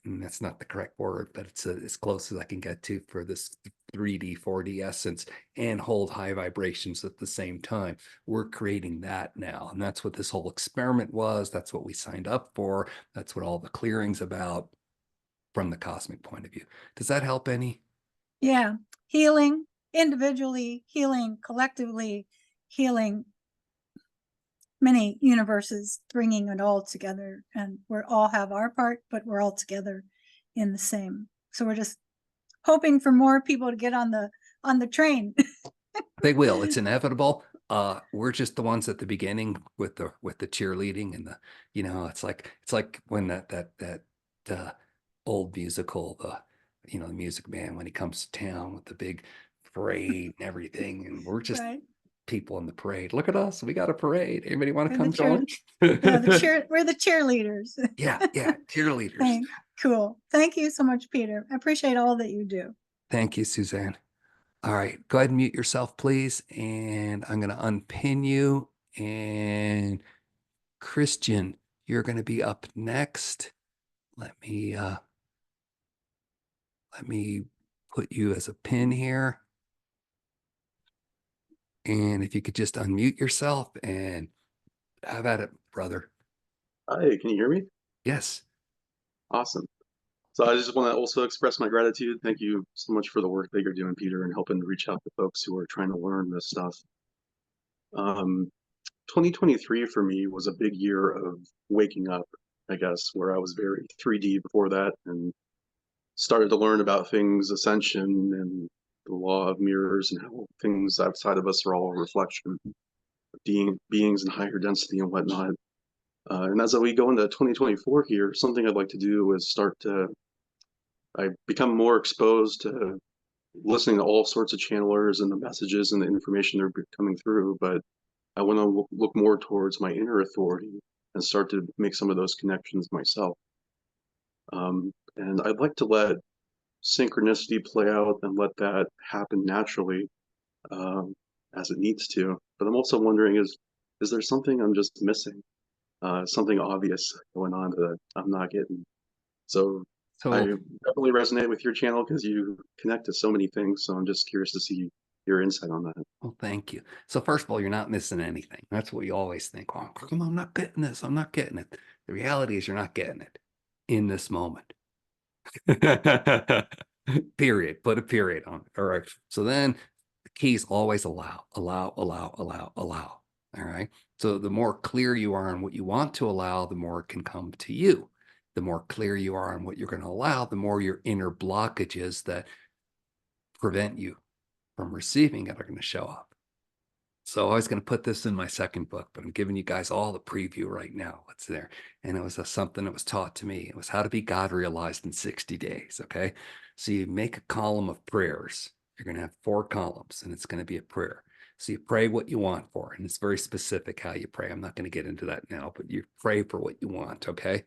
and that's not the correct word, but it's as close as I can get to for this 3D, 4D essence, and hold high vibrations at the same time. We're creating that now. And that's what this whole experiment was. That's what we signed up for. That's what all the clearing's about from the cosmic point of view. Does that help any? Yeah. Healing individually, healing collectively, healing many universes, bringing it all together. And we all have our part, but we're all together in the same. So we're just hoping for more people to get on the train. They will. It's inevitable. We're just the ones at the beginning with the cheerleading and the, it's like when that old musical, the Music Man, when he comes to town with the big parade and everything, and we're just Right. people in the parade. Look at us, we got a parade. Anybody want to We're come join? Yeah, we're the cheerleaders. yeah, cheerleaders. Cool. Thank you so much, Peter. I appreciate all that you do. Thank you, Suzanne. All right, go ahead and mute yourself, please. And I'm going to unpin you. And Christian, you're going to be up next. Let me put you as a pin here. And if you could just unmute yourself and have at it, brother. Hi, can you hear me? Yes. Awesome. So I just want to also express my gratitude. Thank you so much for the work that you're doing, Peter, and helping to reach out to folks who are trying to learn this stuff. 2023 for me was a big year of waking up, I guess, where I was very 3D before that and started to learn about things, Ascension and the law of mirrors and how things outside of us are all a reflection of beings in higher density and whatnot. And as we go into 2024 here, something I'd like to do is I become more exposed to listening to all sorts of channelers and the messages and the information they're coming through, but I want to look more towards my inner authority and start to make some of those connections myself. And I'd like to let synchronicity play out and let that happen naturally as it needs to. But I'm also wondering, is there something I'm just missing? Something obvious going on that I'm not getting? So I definitely resonate with your channel because you connect to so many things. So I'm just curious to see your insight on that. Well, thank you. So first of all, you're not missing anything. That's what you always think. Oh, come on, I'm not getting this. I'm not getting it. The reality is you're not getting it in this moment. Period. Put a period on it. All right. So then the key is always allow. All right. So the more clear you are on what you want to allow, the more it can come to you. The more clear you are on what you're going to allow, the more your inner blockages that prevent you from receiving it are going to show up. So I was going to put this in my second book, but I'm giving you guys all the preview right now. What's there? And it was something that was taught to me. It was how to be God realized in 60 days. Okay. So you make a column of prayers. You're going to have 4 columns and it's going to be a prayer. So you pray what you want for, and it's very specific how you pray. I'm not going to get into that now, but you pray for what you want. Okay.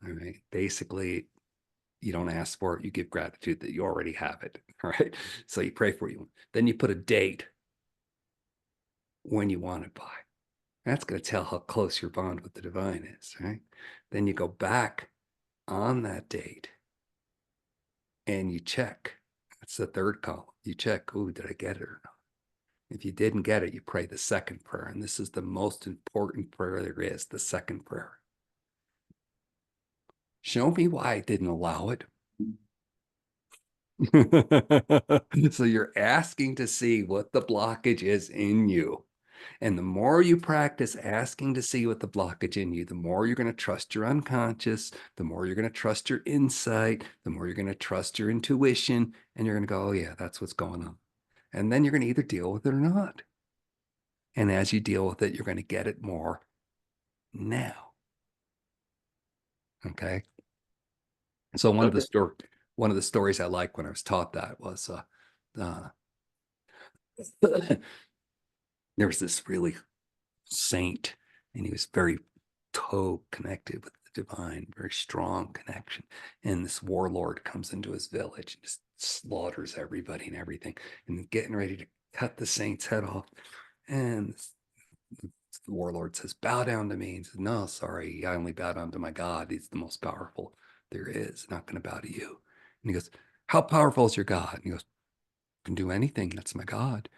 All right. Basically, you don't ask for it. You give gratitude that you already have it. All right. So you pray for what you want. Then you put a date when you want it by. That's going to tell how close your bond with the divine is, right? Then you go back on that date and you check. That's the third column. You check, oh, did I get it or not? If you didn't get it, you pray the second prayer. And this is the most important prayer there is, the second prayer. Show me why I didn't allow it. So you're asking to see what the blockage is in you. And the more you practice asking to see what the blockage in you, the more you're going to trust your unconscious, the more you're going to trust your insight, the more you're going to trust your intuition, and you're going to go, oh yeah, that's what's going on. And then you're going to either deal with it or not. And as you deal with it, you're going to get it more now. Okay. So one of Okay. the stories I like when I was taught that was uh, there was this really saint, and he was very toe connected with the divine, very strong connection. And this warlord comes into his village and just slaughters everybody and everything, and getting ready to cut the saint's head off. And the warlord says, "Bow down to me." And says, "No, sorry, I only bow down to my God. He's the most powerful there is. I'm not going to bow to you." And he goes, "How powerful is your God?" And he goes, "Can do anything. That's my God."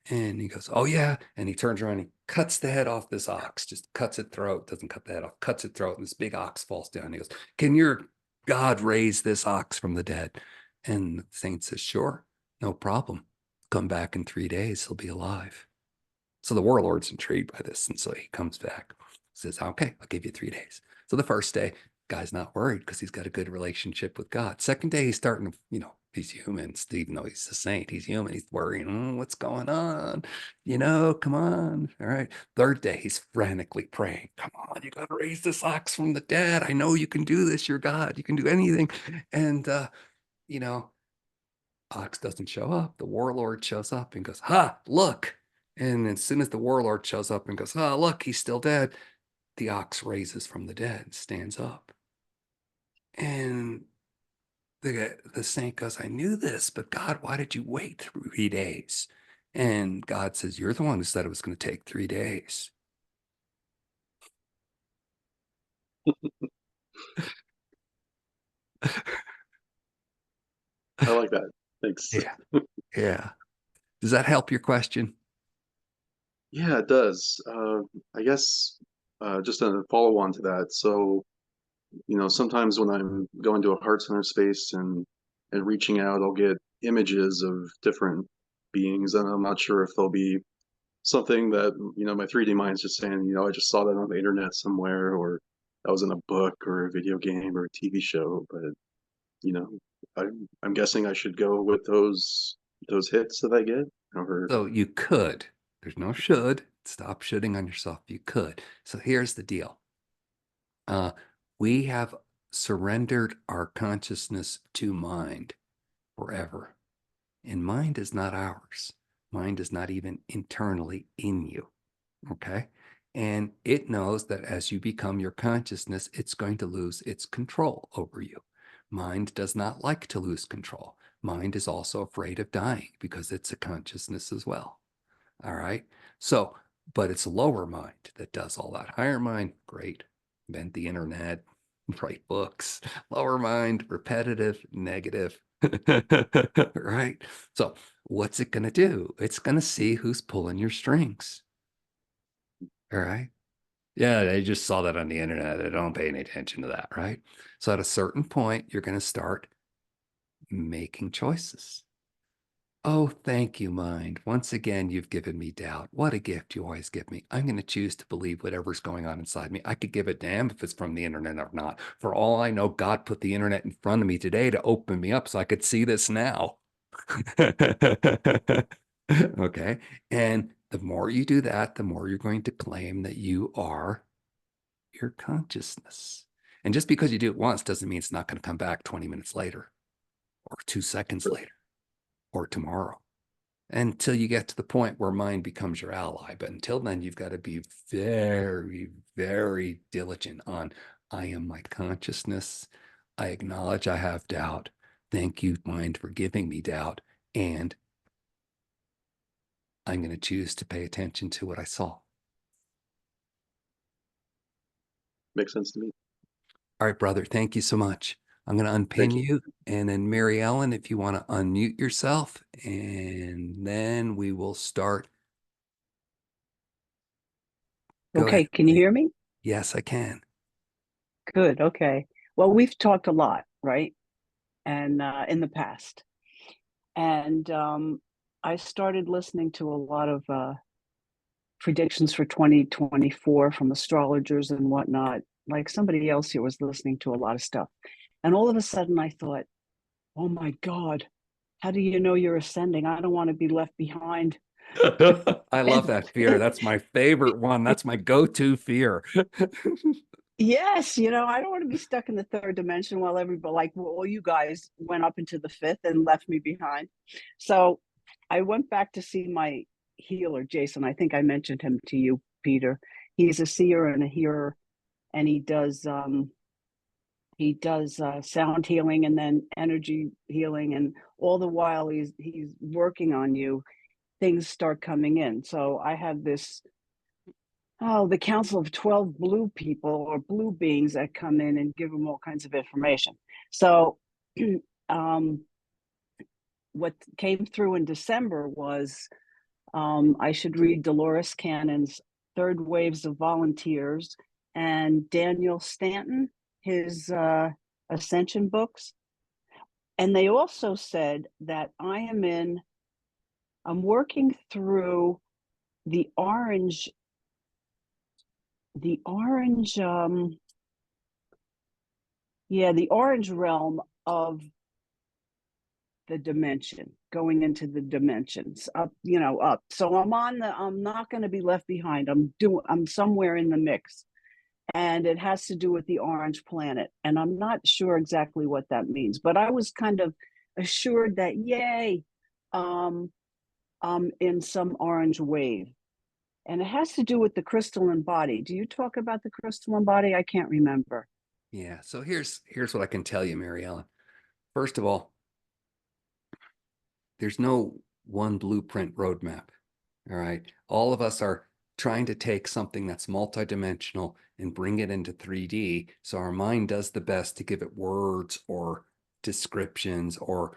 And he goes, "Oh yeah." And he turns around and he cuts the head off this ox, just cuts its throat, doesn't cut the head off, cuts its throat, and this big ox falls down. He goes, "Can your God raise this ox from the dead?" And the saint says, "Sure, no problem. Come back in 3 days, he'll be alive." So the warlord's intrigued by this. And so he comes back, says, "Okay, I'll give you 3 days." So the first day, guy's not worried because he's got a good relationship with God. Second day, he's starting to, he's human, even though he's a saint, he's human. He's worrying, what's going on? Come on. All right. Third day, he's frantically praying, "Come on, you got to raise this ox from the dead. I know you can do this. You're God. You can do anything." And, you know, ox doesn't show up. The warlord shows up and goes, "Ha, look." And as soon as the warlord shows up and goes, "Oh, look, he's still dead," the ox raises from the dead, stands up. And the saint goes, "I knew this, but God, why did you wait 3 days?" And God says, "You're the one who said it was going to take 3 days." I like that. Thanks. Yeah. Yeah. Does that help your question? Yeah, it does. I guess just a follow on to that. So, sometimes when I'm going to a heart center space and reaching out, I'll get images of different beings, and I'm not sure if they'll be something that, my 3D mind's just saying, I just saw that on the internet somewhere, or that was in a book or a video game or a TV show. But, you know, I'm guessing I should go with those hits that I get, or So you could. There's no should. Stop shoulding on yourself. You could. So here's the deal. We have surrendered our consciousness to mind forever. And mind is not ours. Mind is not even internally in you. Okay. And it knows that as you become your consciousness, it's going to lose its control over you. Mind does not like to lose control. Mind is also afraid of dying because it's a consciousness as well. All right. So, but it's a lower mind that does all that. Higher mind, great. Invent the internet, write books. Lower mind, repetitive, negative. Right. So, what's it going to do? It's going to see who's pulling your strings. All right. Yeah, they just saw that on the internet. They don't pay any attention to that. Right. So, at a certain point, you're going to start making choices. "Oh, thank you, mind. Once again, you've given me doubt. What a gift you always give me. I'm going to choose to believe whatever's going on inside me. I could give a damn if it's from the internet or not. For all I know, God put the internet in front of me today to open me up so I could see this now." Okay. And the more you do that, the more you're going to claim that you are your consciousness. And just because you do it once doesn't mean it's not going to come back 20 minutes later or 2 seconds later or tomorrow, until you get to the point where mind becomes your ally. But until then, you've got to be very, very diligent on, "I am my consciousness. I acknowledge I have doubt. Thank you, mind, for giving me doubt. And I'm going to choose to pay attention to what I saw." makes sense to me. All right, brother. Thank you so much. I'm going to Thank unpin you. you. And then Mary Ellen, if you want to unmute yourself, and then we will start. Go Okay, ahead. can you hear me? Yes, I can. Good, okay. Well, we've talked a lot, right? And in the past. And I started listening to a lot of predictions for 2024 from astrologers and whatnot. Like somebody else here was listening to a lot of stuff. And all of a sudden I thought, oh my God, how do you know you're ascending? I don't want to be left behind. I love that fear. That's my favorite one. That's my go-to fear. Yes, I don't want to be stuck in the third dimension while everybody, like, all you guys went up into the fifth and left me behind. So I went back to see my healer, Jason. I think I mentioned him to you, Peter. He's a seer and a hearer, and he does sound healing and then energy healing, and all the while he's working on you, things start coming in. So I have this the council of 12 blue people or blue beings that come in and give them all kinds of information. So what came through in December was I should read Dolores Cannon's Third Waves of Volunteers and Daniel Stanton, his Ascension books. And they also said that I'm working through the orange the orange realm of the dimension, going into the dimensions up. So I'm not going to be left behind. I'm somewhere in the mix, and it has to do with the orange planet, and I'm not sure exactly what that means, but I was kind of assured that yay, I'm in some orange wave. And it has to do with the crystalline body. Do you talk about the crystalline body? I can't remember. Yeah. So here's what I can tell you, Mary Ellen. First of all, there's no one blueprint roadmap. All right. All of us are trying to take something that's multidimensional and bring it into 3D. So our mind does the best to give it words or descriptions or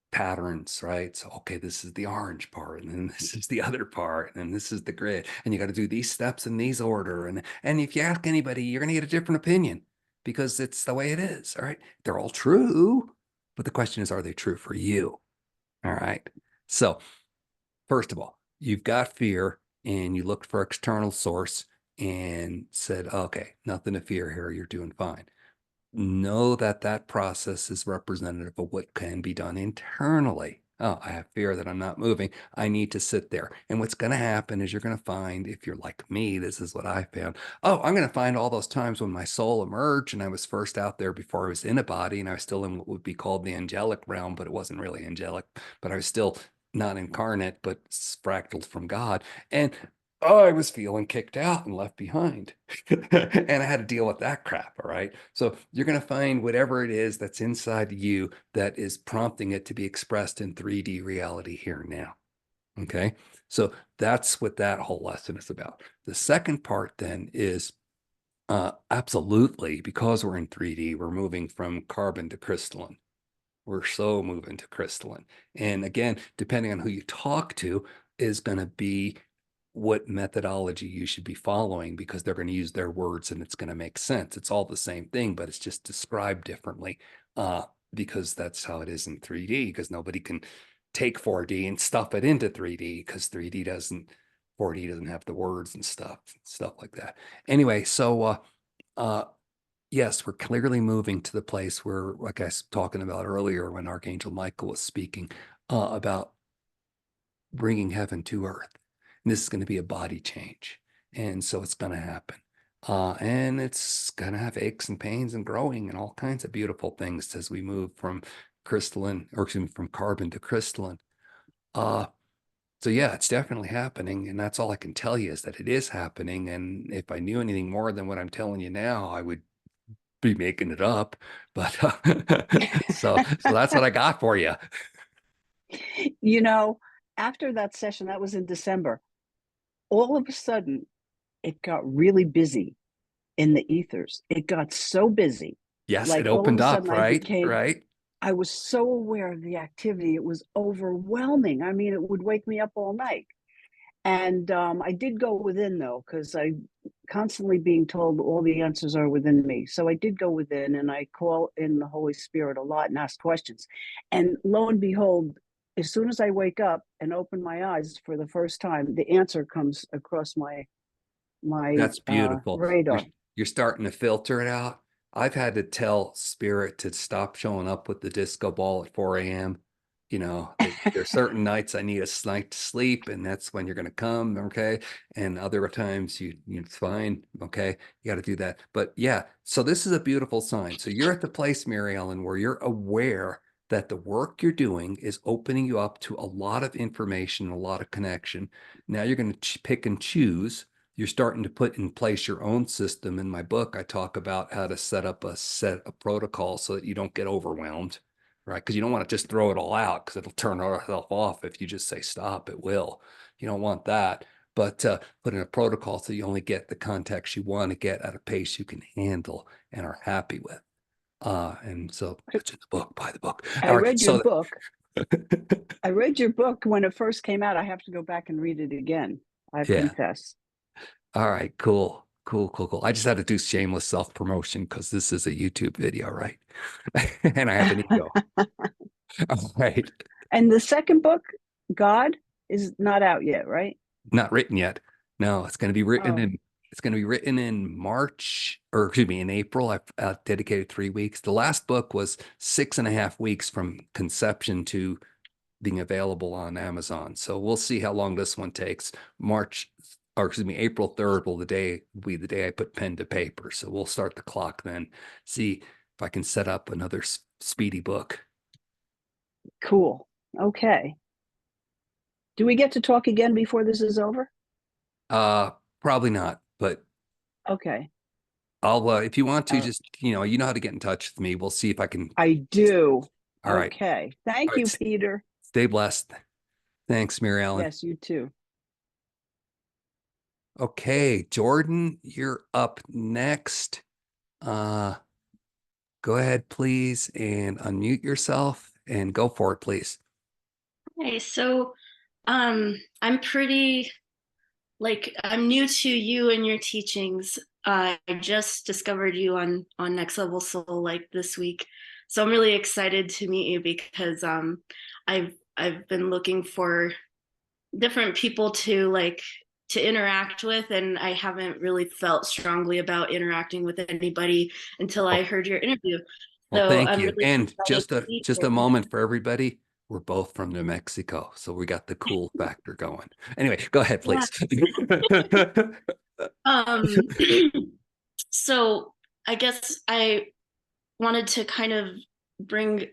patterns, right? So, okay, this is the orange part, and then this is the other part, and then this is the grid, and you got to do these steps in these order. And if you ask anybody, you're going to get a different opinion because it's the way it is. All right. They're all true, but the question is, are they true for you? All right. So, first of all, you've got fear and you looked for external source and said, okay, nothing to fear here. You're doing fine. Know that that process is representative of what can be done internally. Oh, I have fear that I'm not moving. I need to sit there. And what's going to happen is you're going to find, if you're like me, this is what I found. Oh, I'm going to find all those times when my soul emerged and I was first out there before I was in a body and I was still in what would be called the angelic realm, but it wasn't really angelic, but I was still not incarnate, but fractal from God. And oh, I was feeling kicked out and left behind. And I had to deal with that crap. All right. So you're going to find whatever it is that's inside you that is prompting it to be expressed in 3D reality here now. Okay. So that's what that whole lesson is about. The second part then is absolutely, because we're in 3D, we're moving from carbon to crystalline. We're so moving to crystalline. And again, depending on who you talk to, is going to be what methodology you should be following because they're going to use their words and it's going to make sense. It's all the same thing, but it's just described differently because that's how it is in 3D, because nobody can take 4D and stuff it into 3D because 4D doesn't have the words and stuff like that. Anyway, so yes, we're clearly moving to the place where, like I was talking about earlier when Archangel Michael was speaking about bringing heaven to earth. And this is going to be a body change. And so it's going to happen. And it's going to have aches and pains and growing and all kinds of beautiful things as we move from from carbon to crystalline. So yeah, it's definitely happening. And that's all I can tell you is that it is happening. And if I knew anything more than what I'm telling you now, I would be making it up. But so that's what I got for you. After that session, that was in December, all of a sudden it got really busy in the ethers. It got so busy. Yes, Like it all of opened a up, sudden right? I was so aware of the activity. It was overwhelming. I mean, it would wake me up all night. And I did go within, though, because I constantly being told all the answers are within me. So I did go within and I call in the Holy Spirit a lot and ask questions. And lo and behold, as soon as I wake up and open my eyes for the first time, the answer comes across my That's beautiful. radar. You're starting to filter it out. I've had to tell spirit to stop showing up with the disco ball at 4 a.m. There's certain nights I need a night to sleep, and that's when you're going to come. Okay. And other times it's fine. Okay. You got to do that. But yeah, so this is a beautiful sign. So you're at the place, Mary Ellen, where you're aware that the work you're doing is opening you up to a lot of information, a lot of connection. Now you're going to pick and choose. You're starting to put in place your own system. In my book, I talk about how to set up a set of protocols so that you don't get overwhelmed, right? Because you don't want to just throw it all out, because it'll turn itself off if you just say stop. It will. You don't want that. But put in a protocol so you only get the context you want to get at a pace you can handle and are happy with. And so it's in the book. Buy the book. I read your book. I read your book when it first came out. I have to go back and read it again. I confess. All right, cool. I just had to do shameless self-promotion because this is a YouTube video, right? And I have an ego. All right. And the second book, God, is not out yet, right? Not written yet. No, it's going to be written in March, or excuse me, in April. I've dedicated 3 weeks. The last book was 6.5 weeks from conception to being available on Amazon. So we'll see how long this one takes. April 3rd will be the day I put pen to paper. So we'll start the clock then. See if I can set up another speedy book. Cool. Okay. Do we get to talk again before this is over? Probably not, but okay. I'll if you want to just you know how to get in touch with me. We'll see if I can. I do. All right. Okay. Thank you, Peter. Stay blessed. Thanks, Mary Ellen. Yes, you too. Okay, Jordan, you're up next. Go ahead, please, and unmute yourself and go for it, please. Okay, so I'm pretty I'm new to you and your teachings. I just discovered you on Next Level Soul this week. So I'm really excited to meet you because I've been looking for different people to interact with, and I haven't really felt strongly about interacting with anybody until I heard your interview. Well, so thank I'm you. really And just excited a moment for everybody. We're both from New Mexico, so we got the cool factor going. Anyway, go ahead, please. So I guess I wanted to kind of bring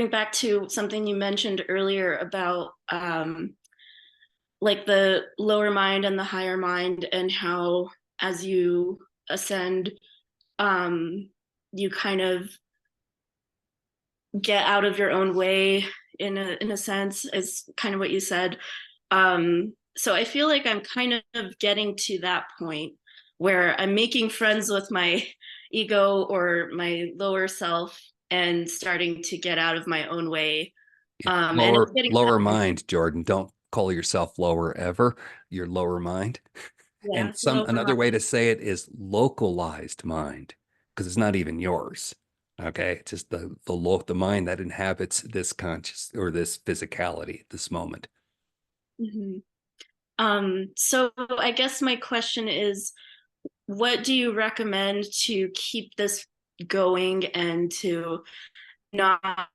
back to something you mentioned earlier about the lower mind and the higher mind, and how as you ascend, you kind of get out of your own way in a sense, is kind of what you said. So I feel like I'm kind of getting to that point where I'm making friends with my ego or my lower self and starting to get out of my own way. Lower mind, Jordan. Don't call yourself lower ever. You're lower mind. Yeah, and another way to say it is localized mind, because it's not even yours. Okay, it's just the mind that inhabits this conscious or this physicality at this moment. Mm-hmm. So I guess my question is, what do you recommend to keep this going and to not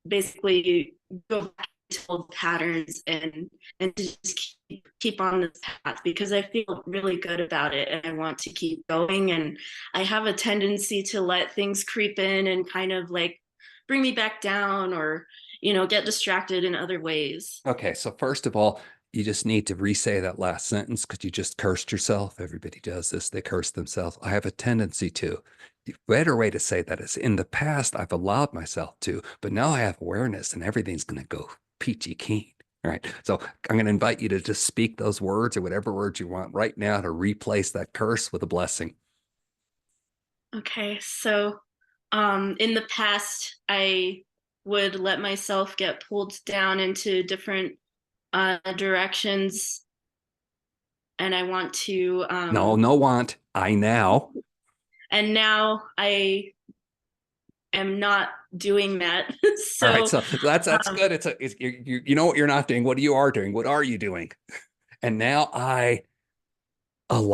basically go back to old patterns and to just keep on this path? Because I feel really good about it and I want to keep going, and I have a tendency to let things creep in and kind of bring me back down, or get distracted in other ways. Okay, so first of all, you just need to re-say that last sentence, because you just cursed yourself. Everybody does this. They curse themselves. I have a tendency to. The better way to say that is, in the past, I've allowed myself to, but now I have awareness and everything's going to go peachy keen. All right. So I'm going to invite you to just speak those words, or whatever words you want right now, to replace that curse with a blessing. Okay. So in the past, I would let myself get pulled down into different directions, and I want to no want I now and now I am not doing that. So all right, so that's good. You know what you're not doing. What you are doing? What are you doing? And now I am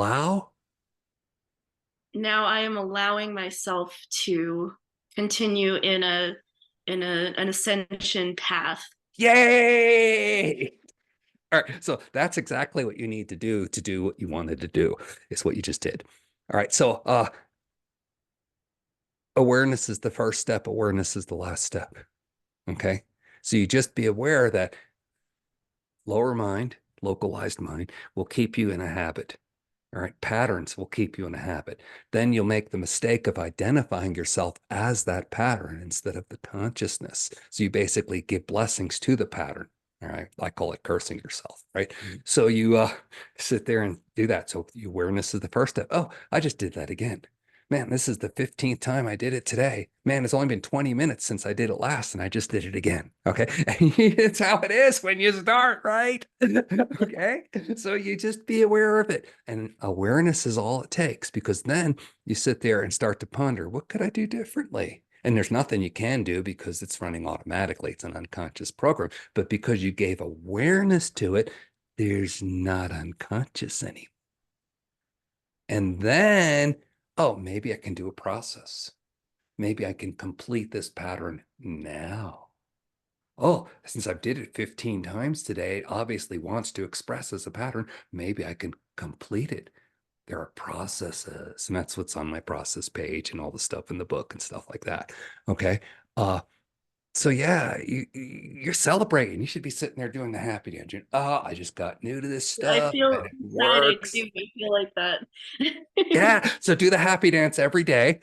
allowing myself to continue in an ascension path. Yay! All right, so that's exactly what you need to do what you wanted to do, is what you just did. All right, so awareness is the first step, awareness is the last step. Okay, so you just be aware that lower mind, localized mind, will keep you in a habit. All right, patterns will keep you in a habit. Then you'll make the mistake of identifying yourself as that pattern instead of the consciousness. So you basically give blessings to the pattern. All right, I call it cursing yourself, right? So you sit there and do that. So the awareness is the first step. Oh, I just did that again. Man, this is the 15th time I did it today. Man, it's only been 20 minutes since I did it last, and I just did it again. Okay. It's how it is when you start, right? Okay. So you just be aware of it. And awareness is all it takes, because then you sit there and start to ponder, what could I do differently? And there's nothing you can do because it's running automatically. It's an unconscious program. But because you gave awareness to it, there's not unconscious anymore. And then, oh, maybe I can do a process. Maybe I can complete this pattern now. Oh, since I've did it 15 times today, it obviously wants to express as a pattern. Maybe I can complete it. There are processes, and that's what's on my process page and all the stuff in the book and stuff like that. Okay. So yeah, you're celebrating. You should be sitting there doing the happy dance. Oh, I just got new to this I stuff feel and it excited works. too. I feel like that. Yeah, so do the happy dance every day.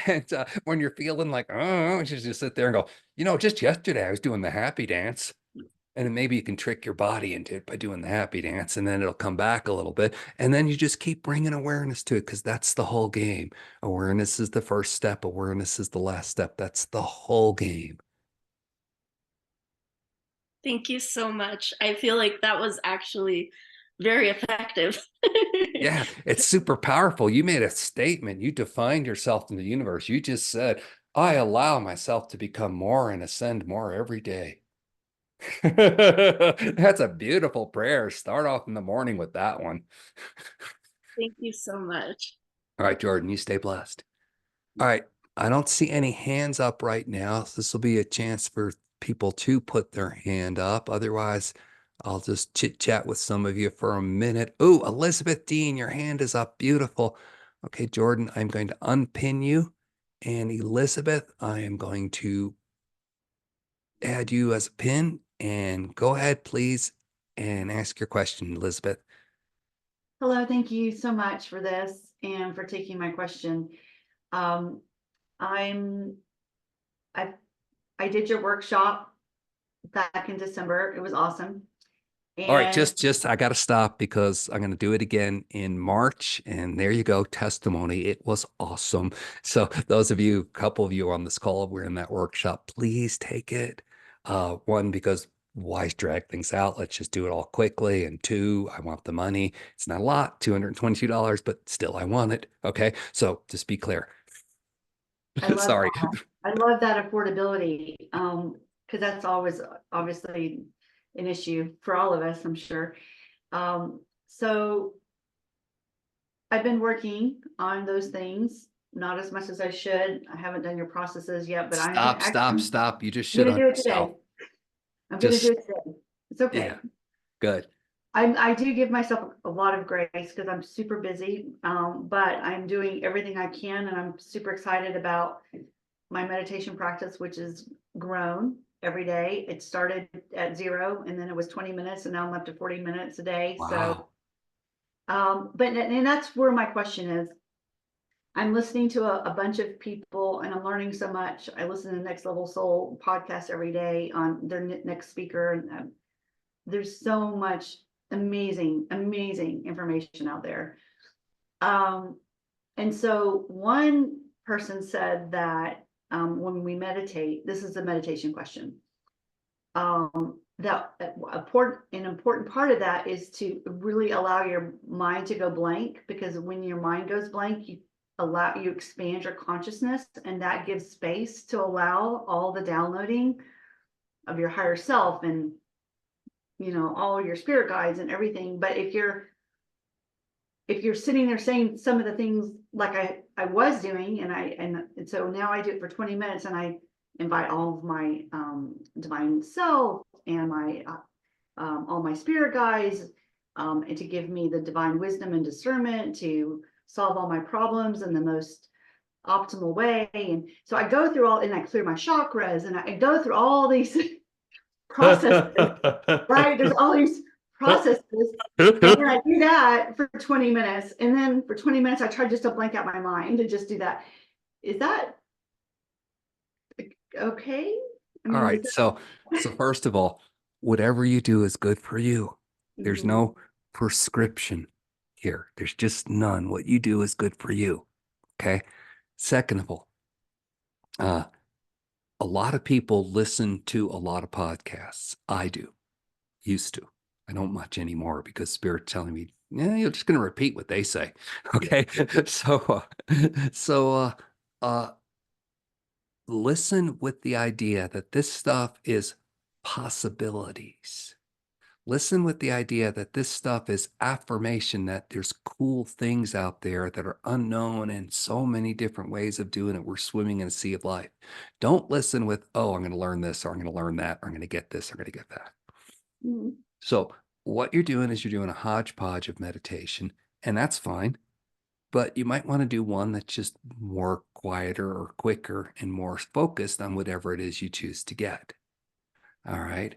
And when you're feeling like, oh, you should just sit there and go, just yesterday I was doing the happy dance. And then maybe you can trick your body into it by doing the happy dance, and then it'll come back a little bit. And then you just keep bringing awareness to it, because that's the whole game. Awareness is the first step. Awareness is the last step. That's the whole game. Thank you so much. I feel like that was actually very effective. Yeah, it's super powerful. You made a statement. You defined yourself in the universe. You just said, I allow myself to become more and ascend more every day. That's a beautiful prayer. Start off in the morning with that one. Thank you so much. All right, Jordan, you stay blessed. All right, I don't see any hands up right now. So this will be a chance for people to put their hand up. Otherwise, I'll just chit chat with some of you for a minute. Oh, Elizabeth Dean, your hand is up. Beautiful. Okay, Jordan, I'm going to unpin you. And Elizabeth, I am going to add you as a pin. And go ahead, please, and ask your question, Elizabeth. Hello, thank you so much for this and for taking my question. I did your workshop back in December. It was awesome. All right, And just I got to stop because I'm going to do it again in March. And there you go, testimony. It was awesome. So those of you, a couple of you on this call, we're in that workshop. Please take it. One, because why drag things out? Let's just do it all quickly. And two, I want the money. It's not a lot, $222, but still I want it. Okay, so just be clear. I love Sorry. that. I love that affordability, because that's always obviously an issue for all of us, I'm sure. So I've been working on those things, not as much as I should. I haven't done your processes yet, but Stop. You just I'm shit gonna on do it yourself. today. I'm gonna do it today. It's okay. Yeah, good. I do give myself a lot of grace because I'm super busy, but I'm doing everything I can, and I'm super excited about my meditation practice, which has grown every day. It started at 0, and then it was 20 minutes, and now I'm up to 40 minutes a day. Wow. So, and that's where my question is. I'm listening to a bunch of people, and I'm learning so much. I listen to Next Level Soul podcast every day on their next speaker, and there's so much amazing information out there. And so one person said that when we meditate, this is a meditation question, that an important part of that is to really allow your mind to go blank, because when your mind goes blank, you expand your consciousness, and that gives space to allow all the downloading of your higher self and all your spirit guides and everything. But if you're sitting there saying some of the things like I was doing, and so now I do it for 20 minutes, and I invite all of my divine self and my all my spirit guides, and to give me the divine wisdom and discernment to solve all my problems in the most optimal way. And so I go through all, and I clear my chakras, and I go through all these processes, right? There's all these processes. And then I do that for 20 minutes. And then for 20 minutes, I try just to blank out my mind and just do that. Is that okay? I mean, All right. that, So first of all, whatever you do is good for you. There's Mhm. no prescription here. There's just none. What you do is good for you. Okay. Second of all, a lot of people listen to a lot of podcasts. I do, used to. I don't much anymore because Spirit's telling me, yeah, you're just going to repeat what they say. Okay. So, listen with the idea that this stuff is possibilities. Listen with the idea that this stuff is affirmation, that there's cool things out there that are unknown and so many different ways of doing it. We're swimming in a sea of life. Don't listen with, oh, I'm going to learn this, or I'm going to learn that, or I'm going to get this, or I'm going to get that. Mhm. So what you're doing is you're doing a hodgepodge of meditation, and that's fine. But you might want to do one that's just more quieter or quicker and more focused on whatever it is you choose to get. All right.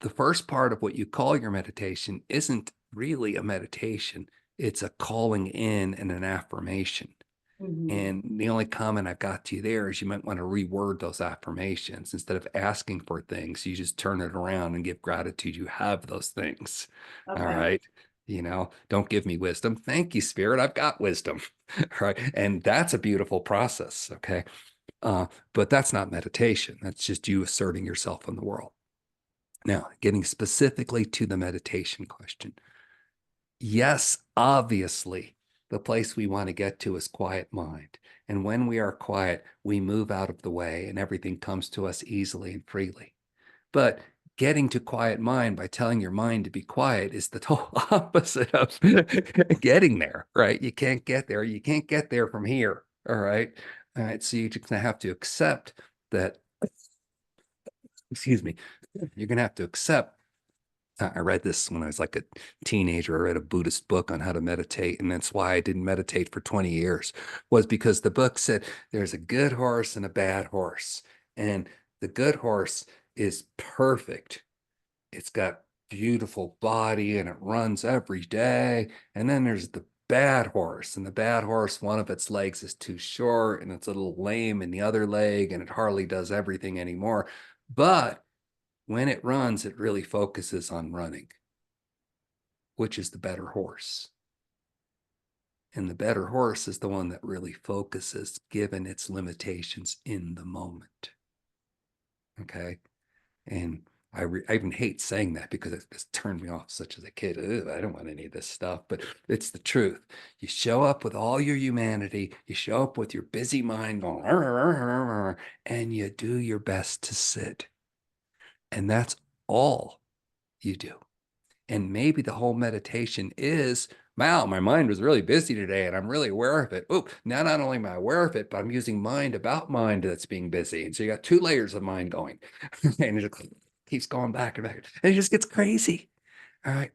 The first part of what you call your meditation isn't really a meditation. It's a calling in and an affirmation. Mhm. And the only comment I've got to you there is you might want to reword those affirmations. Instead of asking for things, you just turn it around and give gratitude you have those things. All Okay. right. Don't give me wisdom. Thank you, Spirit. I've got wisdom. All right. And that's a beautiful process. Okay. But that's not meditation. That's just you asserting yourself in the world. Now, getting specifically to the meditation question. Yes, obviously, the place we want to get to is quiet mind. And when we are quiet, we move out of the way and everything comes to us easily and freely. But getting to quiet mind by telling your mind to be quiet is the total opposite of getting there, right? You can't get there. You can't get there from here. All right. All right. So you're just going to have to accept that, excuse me, you're going to have to accept. I read this when I was like a teenager. I read a Buddhist book on how to meditate, and that's why I didn't meditate for 20 years, was because the book said there's a good horse and a bad horse. And the good horse is perfect. It's got beautiful body and it runs every day. And then there's the bad horse, and the bad horse, one of its legs is too short and it's a little lame in the other leg, and it hardly does everything anymore. But when it runs, it really focuses on running. Which is the better horse? And the better horse is the one that really focuses given its limitations in the moment. Okay. And I even hate saying that because it just turned me off such as a kid. Ugh, I don't want any of this stuff, but it's the truth. You show up with all your humanity, you show up with your busy mind going, "Arr, arr, arr, arr," and you do your best to sit. And that's all you do. And maybe the whole meditation is, wow, my mind was really busy today and I'm really aware of it. Oh, now not only am I aware of it, but I'm using mind about mind that's being busy. And so you got two layers of mind going. And it just keeps going back and back. And it just gets crazy. All right.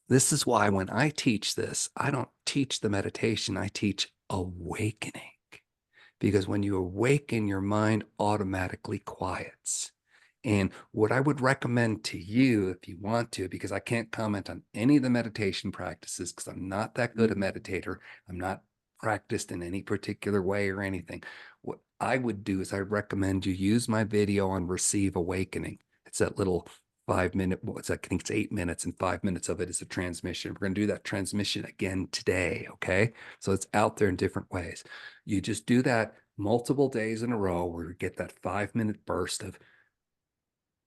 This is why when I teach this, I don't teach the meditation, I teach awakening. Because when you awaken, your mind automatically quiets. And what I would recommend to you, if you want to, because I can't comment on any of the meditation practices because I'm not that good a meditator, I'm not practiced in any particular way or anything. What I would do is I recommend you use my video on Receive Awakening. It's that little 5 minute, what's that? I think it's 8 minutes, and 5 minutes of it is a transmission. We're going to do that transmission again today. Okay. So it's out there in different ways. You just do that multiple days in a row where you get that 5 minute burst of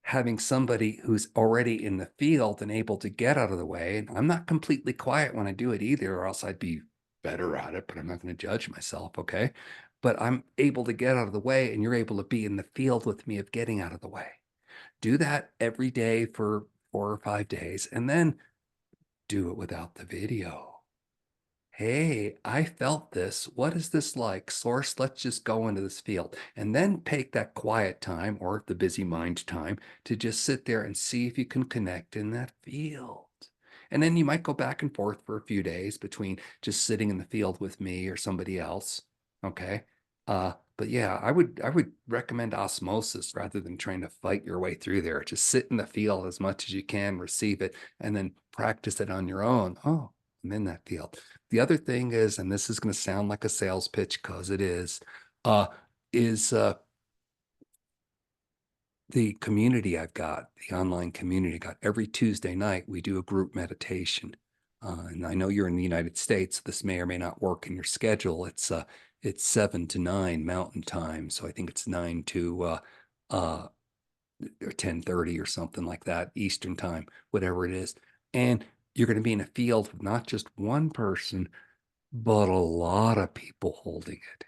having somebody who's already in the field and able to get out of the way. And I'm not completely quiet when I do it either, or else I'd be better at it, but I'm not going to judge myself. Okay. But I'm able to get out of the way, and you're able to be in the field with me of getting out of the way. Do that every day for 4 or 5 days, and then do it without the video. hey, I felt this. What is this like? Source, let's just go into this field. And then take that quiet time or the busy mind time to just sit there and see if you can connect in that field. And then you might go back and forth for a few days between just sitting in the field with me or somebody else. Okay. But yeah, I would recommend osmosis rather than trying to fight your way through there. Just sit in the field as much as you can, receive it, and then practice it on your own. Oh, I'm in that field. The other thing is, and this is going to sound like a sales pitch because it uh, is the community I've got, the online community I got. Every Tuesday night, we do a group meditation. And I know you're in the United States. So this may or may not work in your schedule. It's 7 to 9 Mountain Time. So I think it's 9 to or 10:30 or something like that, Eastern Time, whatever it is. And you're going to be in a field with not just one person, but a lot of people holding it.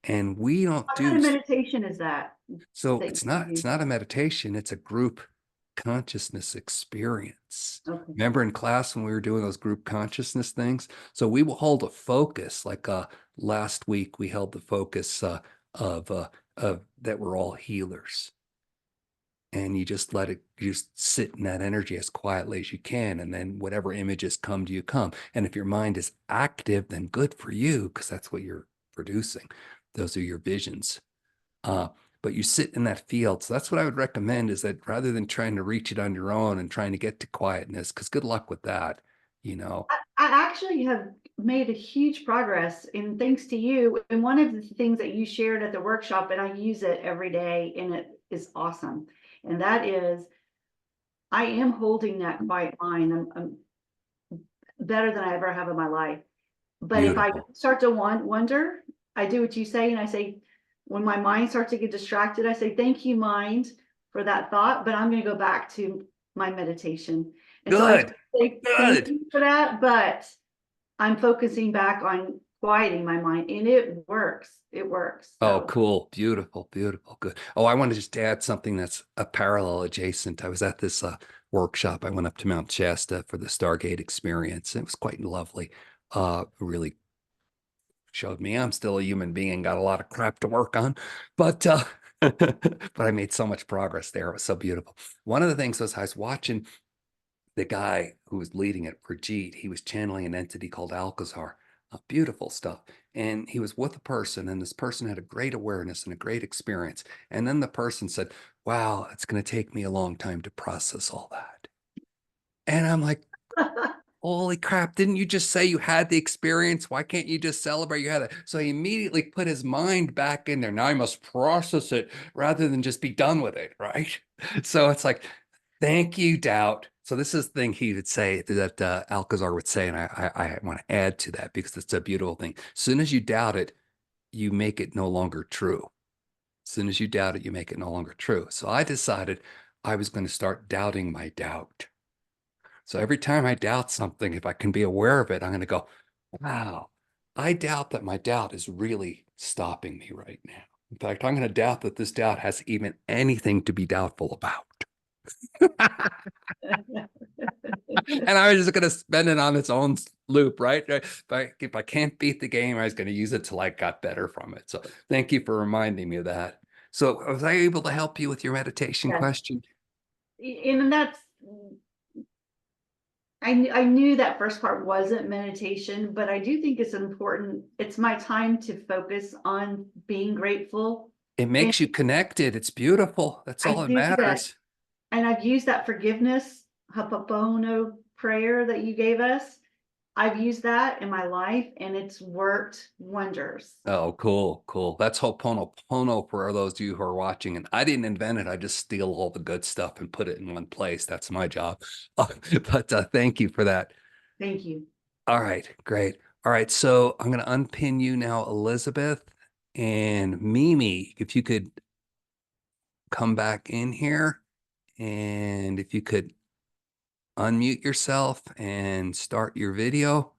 And we don't What kind do of meditation is that? so that it's you not do? it's not a meditation, it's a group consciousness experience. Okay. Remember in class when we were doing those group consciousness things? So we will hold a focus, like last week we held the focus of that we're all healers. And you just let it, you just sit in that energy as quietly as you can. And then whatever images come to you, come. And if your mind is active, then good for you, because that's what you're producing. Those are your visions. But you sit in that field. So that's what I would recommend, is that rather than trying to reach it on your own and trying to get to quietness, because good luck with that, you know. I actually have made a huge progress, and thanks to you. And one of the things that you shared at the workshop, and I use it every day, and it is awesome. And that is, I am holding that quiet mind. I'm better than I ever have in my life. But if I Beautiful. start to wonder, I do what you say, and I say, when my mind starts to get distracted, I say, thank you, mind, for that thought, but I'm going to go back to my meditation. And so I Good. say thank Good. you for that, but I'm focusing back on quieting my mind, and it works. It works. Oh, So cool. Beautiful. Beautiful. Good. Oh, I want to just add something that's a parallel adjacent. I was at this workshop. I went up to Mount Shasta for the Stargate experience. It was quite lovely. Really showed me I'm still a human being, got a lot of crap to work on, but but I made so much progress there. It was so beautiful. One of the things was I was watching the guy who was leading it, Brigitte. He was channeling an entity called Alcazar. Beautiful stuff. And he was with a person, and this person had a great awareness and a great experience. And then the person said, wow, it's going to take me a long time to process all that. And I'm like, holy crap, didn't you just say you had the experience? Why can't you just celebrate you had it? So he immediately put his mind back in there. Now I must process it rather than just be done with it, right? So it's like, thank you, doubt. So this is the thing he would say, that Alcazar would say, and I want to add to that because it's a beautiful thing. As soon as you doubt it, you make it no longer true. As soon as you doubt it, you make it no longer true. So I decided I was going to start doubting my doubt. So every time I doubt something, if I can be aware of it, I'm going to go, wow, I doubt that my doubt is really stopping me right now. In fact, I'm going to doubt that this doubt has even anything to be doubtful about. And I was just going to spend it on its own loop, right? If I can't beat the game, I was going to use it till I got better from it. So thank you for reminding me of that. So was I able to help you with your meditation yes. question? And that's, I knew that first part wasn't meditation, but I do think it's important. It's my time to focus on being grateful. It makes you connected. It's beautiful. That's all I that do that. matters. And I've used that forgiveness, Ho'oponopono prayer that you gave us. I've used that in my life, and it's worked wonders. Oh, cool, cool. That's Ho'oponopono for those of you who are watching. And I didn't invent it. I just steal all the good stuff and put it in one place. That's my job. But thank you for that. Thank you. All right, great. All right, so I'm going to unpin you now, Elizabeth and Mimi. If you could come back in here, and if you could unmute yourself and start your video,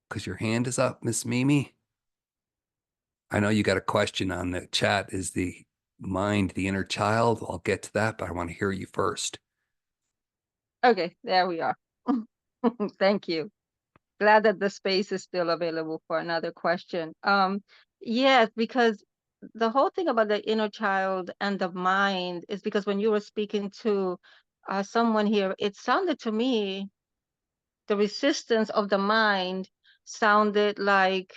because your hand is up, Miss Mimi. I know you got a question on the chat. Is the mind the inner child? I'll get to that, but I want to hear you first. Okay, there we are. Thank you. Glad that the space is still available for another question. Yes, because the whole thing about the inner child and the mind is because when you were speaking to someone here, it sounded to me, the resistance of the mind sounded like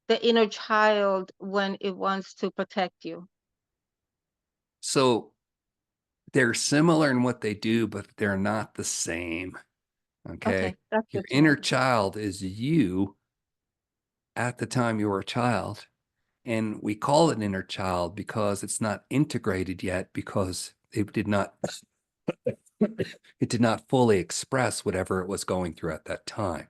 the inner child when it wants to protect you. So they're similar in what they do, but they're not the same. Okay. That's Your good to inner know. child is you at the time you were a child. And we call it inner child because it's not integrated yet, because it did not fully express whatever it was going through at that time.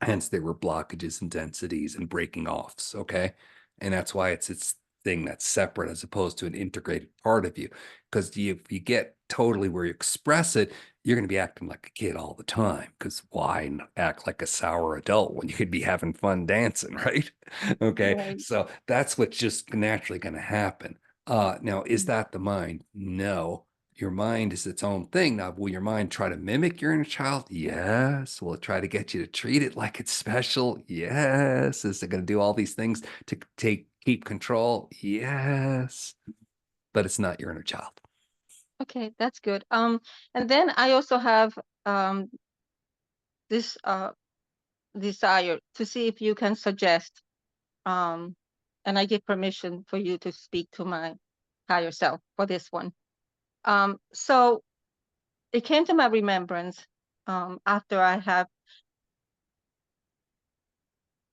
Hence, there were blockages and densities and breaking offs. Okay. And that's why it's thing that's separate as opposed to an integrated part of you. Because if you get totally where you express it, you're going to be acting like a kid all the time. Because why act like a sour adult when you could be having fun dancing, right? Okay. Right. So that's what's just naturally going to happen. Now, is that the mind? No. Your mind is its own thing. Now, will your mind try to mimic your inner child? Yes. Will it try to get you to treat it like it's special? Yes. Is it going to do all these things to keep control? Yes. But it's not your inner child. Okay, that's good. And then I also have this desire to see if you can suggest, and I give permission for you to speak to my higher self for this one. So it came to my remembrance after I have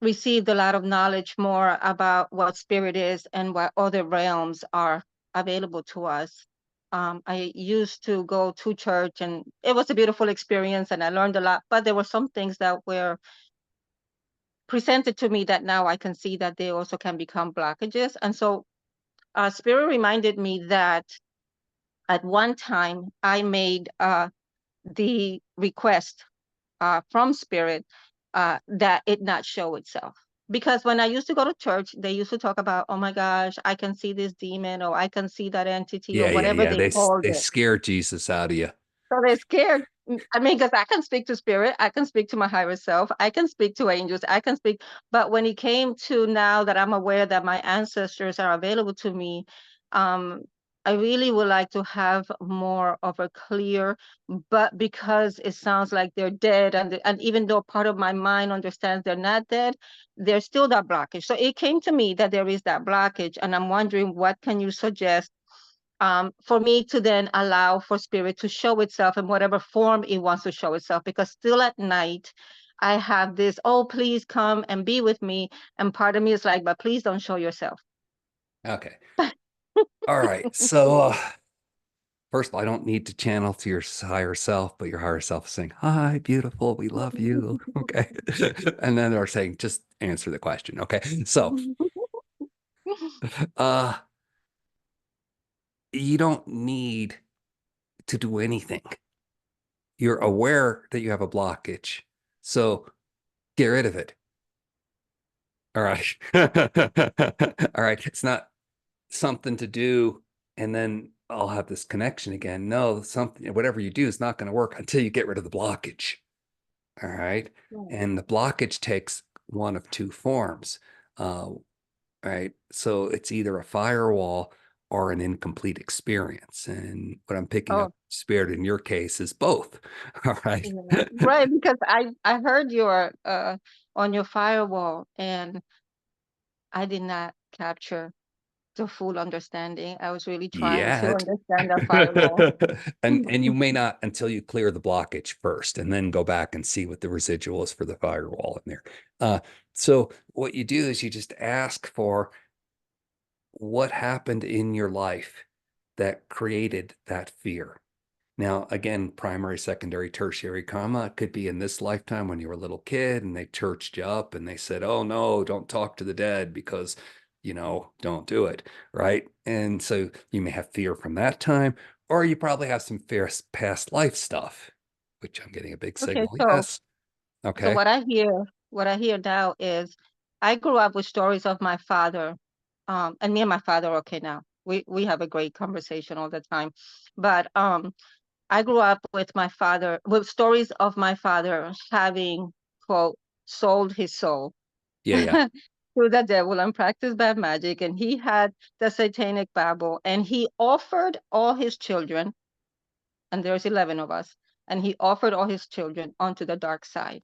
received a lot of knowledge more about what spirit is and what other realms are available to us. I used to go to church, and it was a beautiful experience, and I learned a lot, but there were some things that were presented to me that now I can see that they also can become blockages. And so spirit reminded me that at one time I made the request from spirit that it not show itself. Because when I used to go to church, they used to talk about, oh my gosh, I can see this demon, or I can see that entity, or whatever they called They it. scare Jesus out of you. So they're scared. I mean, because I can speak to spirit, I can speak to my higher self, I can speak to angels, I can speak. But when it came to now that I'm aware that my ancestors are available to me, I really would like to have more of a clear, but because it sounds like they're dead, and even though part of my mind understands they're not dead, there's still that blockage. So it came to me that there is that blockage, and I'm wondering, what can you suggest for me to then allow for spirit to show itself in whatever form it wants to show itself? Because still at night, I have this, oh, please come and be with me. And part of me is like, but please don't show yourself. Okay. All right. So first of all, I don't need to channel to your higher self, but your higher self is saying, hi, beautiful, we love you. Okay. And then they're saying, just answer the question. Okay. So you don't need to do anything. You're aware that you have a blockage. So get rid of it. All right. All right. It's not something to do and then I'll have this connection again. No, something, whatever you do is not going to work until you get rid of the blockage. All right. And the blockage takes one of two forms. Right. So it's either a firewall or an incomplete experience. And what I'm picking up, spirit, in your case, is both. All right. Yeah. Right, because I heard your on your firewall, and I did not capture the full understanding. I was really trying to Yet. understand the firewall. And you may not until you clear the blockage first, and then go back and see what the residual is for the firewall in there. So what you do is you just ask for what happened in your life that created that fear. Now, again, primary, secondary, tertiary karma, it could be in this lifetime when you were a little kid and they churched you up and they said, oh no, don't talk to the dead because, don't do it, right? And so you may have fear from that time, or you probably have some fierce past life stuff, which I'm getting a big Okay, signal. so Yes. so Okay. what I hear now is, I grew up with stories of my father, and me and my father are okay now. We have a great conversation all the time, but I grew up with my father, with stories of my father having, quote, sold his soul Yeah. to the devil and practiced bad magic. And he had the satanic Bible, and he offered all his children, and there's 11 of us, and he offered all his children onto the dark side.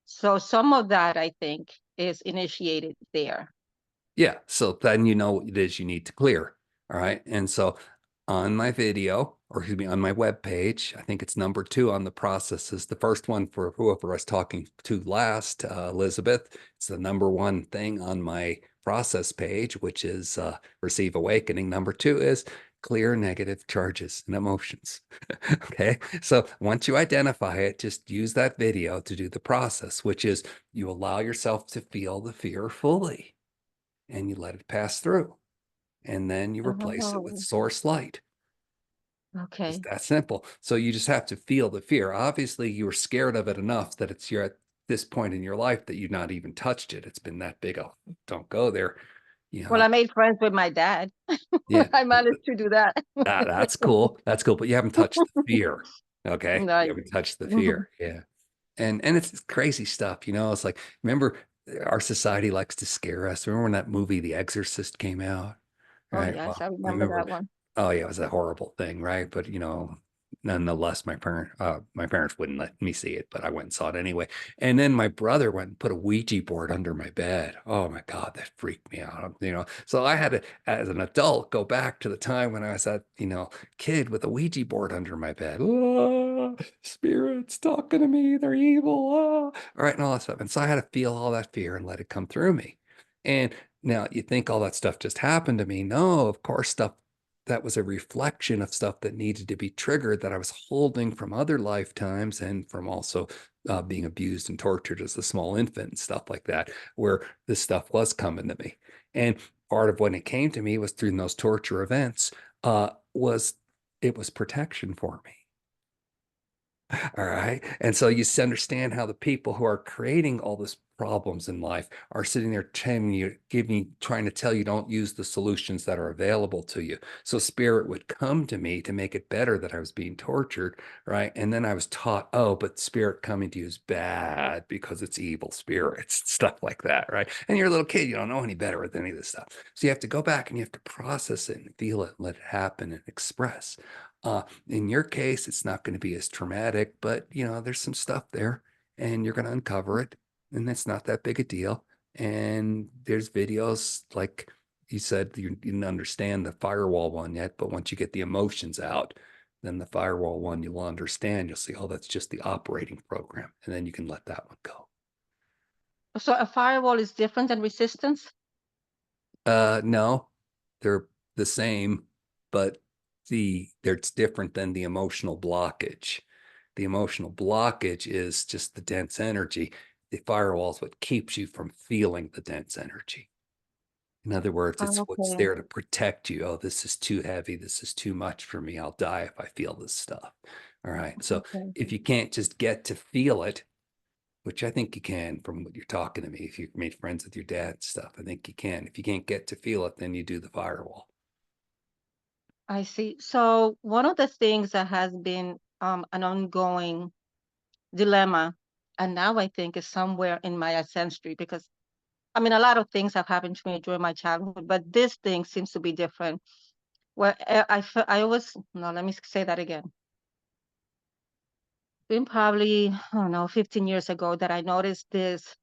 So some of that, I think, is initiated there. Yeah. So then you know what it is you need to clear. All right. And so on my video, or excuse me, on my web page, I think it's number 2 on the processes. The first one for whoever I was talking to last, Elizabeth, it's the number 1 thing on my process page, which is receive awakening. Number 2 is clear negative charges and emotions. Okay. So once you identify it, just use that video to do the process, which is you allow yourself to feel the fear fully and you let it pass through. And then you replace it with Oh, source light. okay. It's that simple. So you just have to feel the fear. Obviously, you were scared of it enough that you're at this point in your life that you've not even touched it. It's been that big. Oh, don't go there. You Well, know, I made friends with my dad. yeah, I managed to do that. that's cool. That's cool. But you haven't touched the fear. Okay. You Nice. haven't touched the Mhm. fear. Yeah. And it's crazy stuff, it's like, remember, our society likes to scare us. Remember when that movie The Exorcist came out? Oh, Right. yes, Well, I I remember remember, that one. oh yeah, it was a horrible thing, right? But nonetheless, my parents wouldn't let me see it, but I went and saw it anyway. And then my brother went and put a Ouija board under my bed. Oh my God, that freaked me out. So I had to, as an adult, go back to the time when I was that, kid with a Ouija board under my bed. Oh, spirits talking to me, they're evil. Oh. All right, and all that stuff. And so I had to feel all that fear and let it come through me. And now you think all that stuff just happened to me. No, of course, stuff that was a reflection of stuff that needed to be triggered that I was holding from other lifetimes and from also being abused and tortured as a small infant and stuff like that, where this stuff was coming to me. And part of when it came to me was through those torture events, was it was protection for me. All right. And so you understand how the people who are creating all these problems in life are sitting there telling you, trying to tell you don't use the solutions that are available to you. So spirit would come to me to make it better that I was being tortured. Right. And then I was taught, oh, but spirit coming to you is bad because it's evil spirits, stuff like that. Right. And you're a little kid, you don't know any better with any of this stuff. So you have to go back and you have to process it and feel it and let it happen and express. In your case, it's not going to be as traumatic, but there's some stuff there and you're going to uncover it. And it's not that big a deal. And there's videos like you said, you didn't understand the firewall one yet, but once you get the emotions out, then the firewall one you'll understand. You'll see, oh, that's just the operating program. And then you can let that one go. So a firewall is different than resistance? No, they're the same, but it's different than the emotional blockage. The emotional blockage is just the dense energy. The firewall is what keeps you from feeling the dense energy. In other words, it's what's Okay. there to protect you. Oh, this is too heavy. This is too much for me. I'll die if I feel this stuff. All right. So Okay. if you can't just get to feel it, which I think you can from what you're talking to me, if you've made friends with your dad and stuff, I think you can. If you can't get to feel it, then you do the firewall. I see. So one of the things that has been an ongoing dilemma, and now I think is somewhere in my ancestry, because I mean, a lot of things have happened to me during my childhood, but this thing seems to be different. Where I always, no, let me say that again. Been probably, I don't know, 15 years ago that I noticed this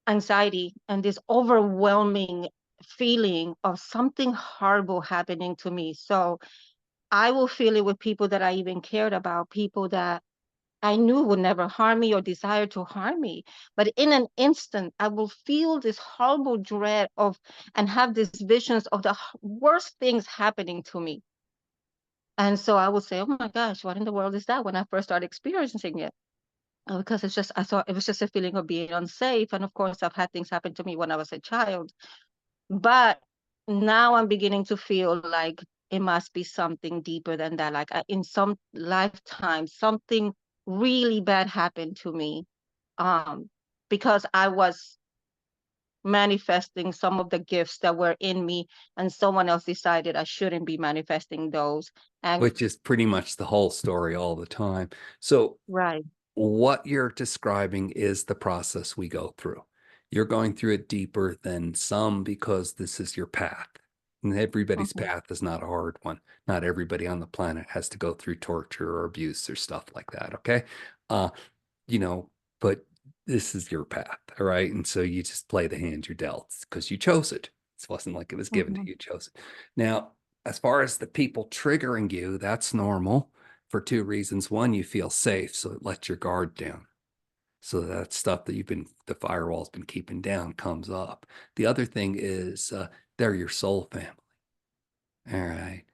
anxiety and this overwhelming feeling of something horrible happening to me. So I will feel it with people that I even cared about, people that I knew would never harm me or desire to harm me. But in an instant, I will feel this horrible dread of and have these visions of the worst things happening to me. And so I would say, oh my gosh, what in the world is that when I first started experiencing it? Because it's just, I thought it was just a feeling of being unsafe. And of course, I've had things happen to me when I was a child. But now I'm beginning to feel like it must be something deeper than that. Like in some lifetime, something really bad happened to me, because I was manifesting some of the gifts that were in me, and someone else decided I shouldn't be manifesting those. And which is pretty much the whole story all the time. So right. what you're describing is the process we go through. You're going through it deeper than some because this is your path. And everybody's Mhm. path is not a hard one. Not everybody on the planet has to go through torture or abuse or stuff like that. Okay. Uh, you know, but this is your path. All right. And so you just play the hand you're dealt because you chose it. It wasn't like it was given to Mhm. you, you chose it. Now, as far as the people triggering you, that's normal for two reasons. One, you feel safe, so it lets your guard down. So that stuff that the firewall's been keeping down comes up. The other thing is they're your soul family. All right.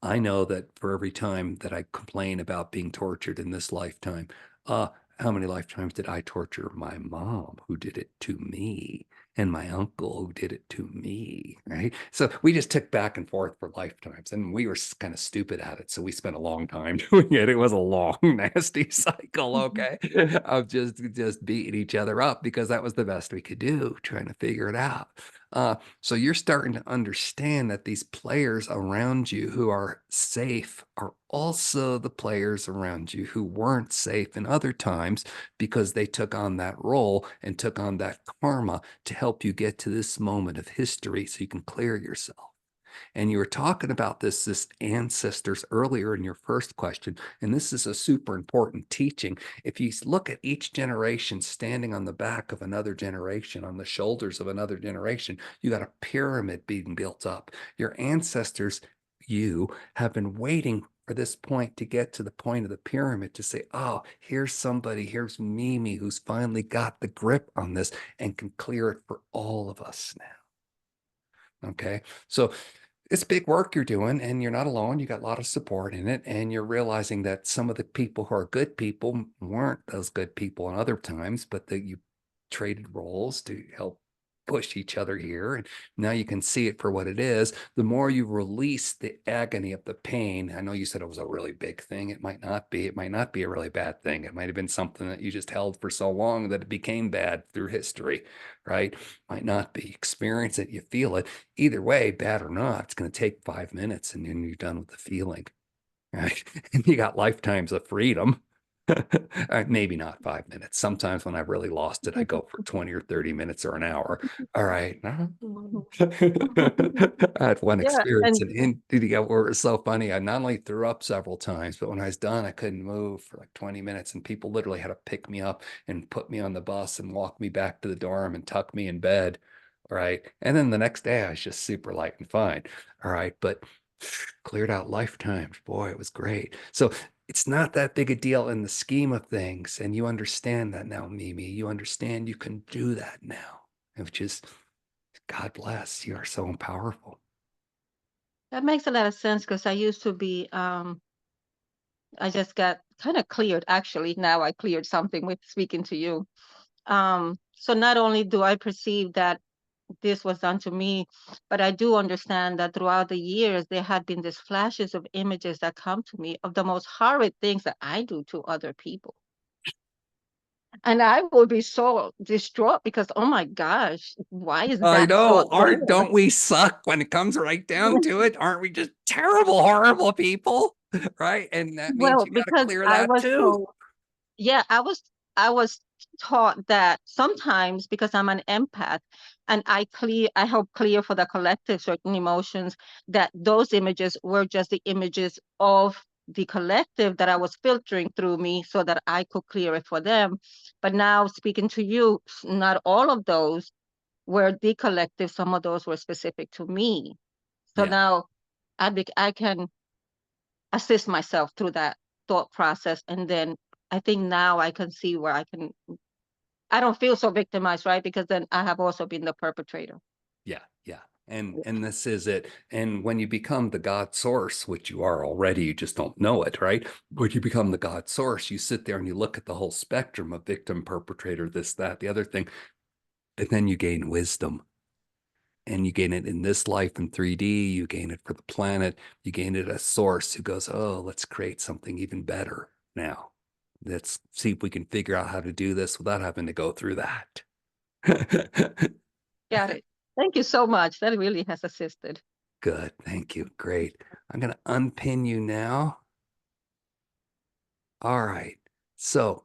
I know that for every time that I complain about being tortured in this lifetime, how many lifetimes did I torture my mom who did it to me and my uncle who did it to me, right? So we just took back and forth for lifetimes and we were kind of stupid at it. So we spent a long time doing it. It was a long, nasty cycle, okay, of just beating each other up because that was the best we could do, trying to figure it out. So you're starting to understand that these players around you who are safe are also the players around you who weren't safe in other times because they took on that role and took on that karma to help you get to this moment of history so you can clear yourself. And you were talking about this ancestors earlier in your first question, and this is a super important teaching. If you look at each generation standing on the back of another generation, on the shoulders of another generation, you got a pyramid being built up. Your ancestors, you have been waiting for this point to get to the point of the pyramid to say, oh, here's somebody, here's Mimi, who's finally got the grip on this and can clear it for all of us now. Okay. So it's big work you're doing and you're not alone. You got a lot of support in it. And you're realizing that some of the people who are good people weren't those good people in other times, but that you traded roles to help push each other here. And now you can see it for what it is. The more you release the agony of the pain, I know you said it was a really big thing. It might not be. It might not be a really bad thing. It might have been something that you just held for so long that it became bad through history, right? Might not be. Experience it, you feel it. Either way, bad or not, it's going to take 5 minutes and then you're done with the feeling, right? And you got lifetimes of freedom. Maybe not 5 minutes. Sometimes when I've really lost it, I go for 20 or 30 minutes or an hour. All right. I had one Yeah, experience and in India where it was so funny. I not only threw up several times, but when I was done, I couldn't move for like 20 minutes. And people literally had to pick me up and put me on the bus and walk me back to the dorm and tuck me in bed. All right. And then the next day, I was just super light and fine. All right. But cleared out lifetimes. Boy, it was great. So it's not that big a deal in the scheme of things. And you understand that now, Mimi. You understand you can do that now, which is, God bless, you are so powerful. that makes a lot of sense because I used to be, I just got kind of cleared. Actually, now I cleared something with speaking to you. So not only do I perceive that this was done to me, but I do understand that throughout the years, there had been these flashes of images that come to me of the most horrid things that I do to other people. And I will be so distraught because, oh my gosh, why is I that so know. there? Don't we suck when it comes right down to it? Aren't we just terrible, horrible people? Right. And that means Well, you got to because clear I that was too. so, yeah, I was taught that sometimes because I'm an empath and I help clear for the collective certain emotions, that those images were just the images of the collective that I was filtering through me so that I could clear it for them. But now speaking to you, not all of those were the collective, some of those were specific to me. So Yeah. now I can assist myself through that thought process. And then I think now I can see where I don't feel so victimized, right? Because then I have also been the perpetrator. Yeah. Yeah. And this is it. And when you become the God source, which you are already, you just don't know it, right? When you become the God source, you sit there and you look at the whole spectrum of victim, perpetrator, this, that, the other thing, and then you gain wisdom. And you gain it in this life in 3D, you gain it for the planet, you gain it as source who goes, oh, let's create something even better now. Let's see if we can figure out how to do this without having to go through that. Got it. Thank you so much. That really has assisted. Good. Thank you. Great. I'm going to unpin you now. All right. So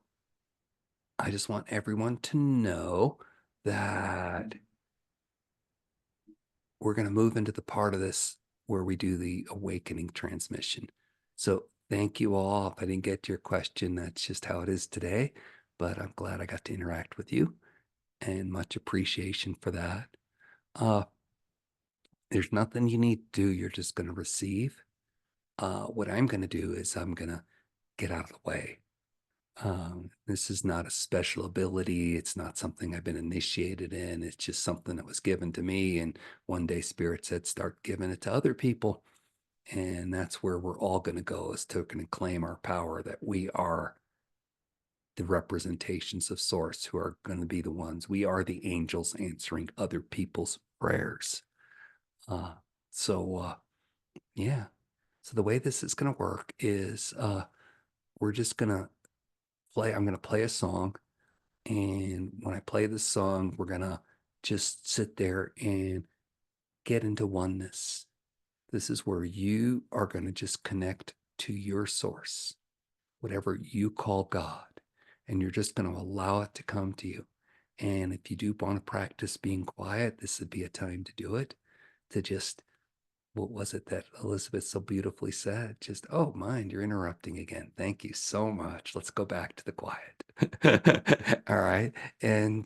I just want everyone to know that we're going to move into the part of this where we do the awakening transmission. So thank you all. If I didn't get to your question, that's just how it is today. But I'm glad I got to interact with you and much appreciation for that. There's nothing you need to do. You're just going to receive. What I'm going to do is I'm going to get out of the way. This is not a special ability. It's not something I've been initiated in. It's just something that was given to me. And one day Spirit said, start giving it to other people. And that's where we're all going to go, is to claim our power, that we are the representations of Source, who are going to be the ones. We are the angels answering other people's prayers. Yeah. So the way this is going to work is we're just going to I'm going to play a song. And when I play this song, we're going to just sit there and get into oneness. This is where you are going to just connect to your source, whatever you call God, and you're just going to allow it to come to you. And if you do want to practice being quiet, this would be a time to do it, to just, what was it that Elizabeth so beautifully said? Just, oh, mind, you're interrupting again. Thank you so much. Let's go back to the quiet. All right. And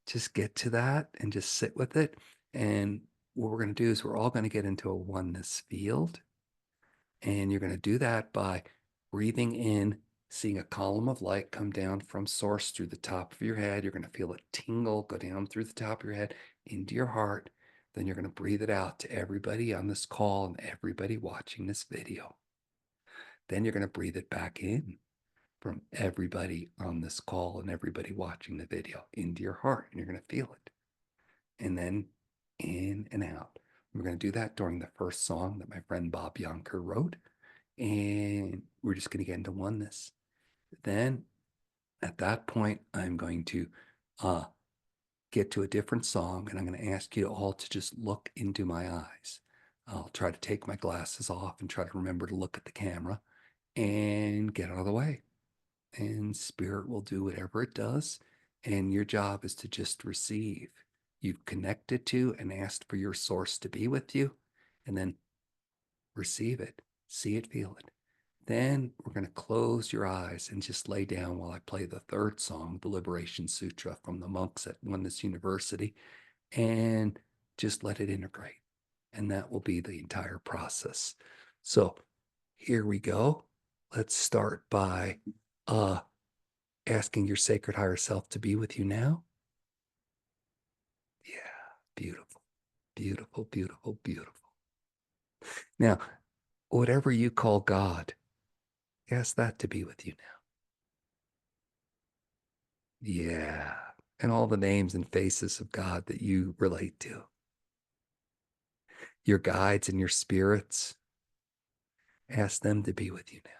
just get to that and just sit with it. And what we're going to do is we're all going to get into a oneness field. And you're going to do that by breathing in, seeing a column of light come down from Source through the top of your head. You're going to feel a tingle go down through the top of your head into your heart. Then you're going to breathe it out to everybody on this call and everybody watching this video. Then you're going to breathe it back in from everybody on this call and everybody watching the video into your heart, and you're going to feel it. And then in and out. We're going to do that during the first song that my friend Bob Yonker wrote, and we're just going to get into oneness. Then at that point, I'm going to get to a different song, and I'm going to ask you all to just look into my eyes. I'll try to take my glasses off and try to remember to look at the camera and get out of the way. And Spirit will do whatever it does. And your job is to just receive. You've connected to and asked for your source to be with you, and then receive it, see it, feel it. Then we're going to close your eyes and just lay down while I play the third song, the Liberation Sutra from the monks at Oneness University, and just let it integrate. And that will be the entire process. So here we go. Let's start by asking your sacred higher self to be with you now. Yeah, beautiful, beautiful, beautiful, beautiful. Now, whatever you call God, ask that to be with you now. Yeah, and all the names and faces of God that you relate to. Your guides and your spirits, ask them to be with you now.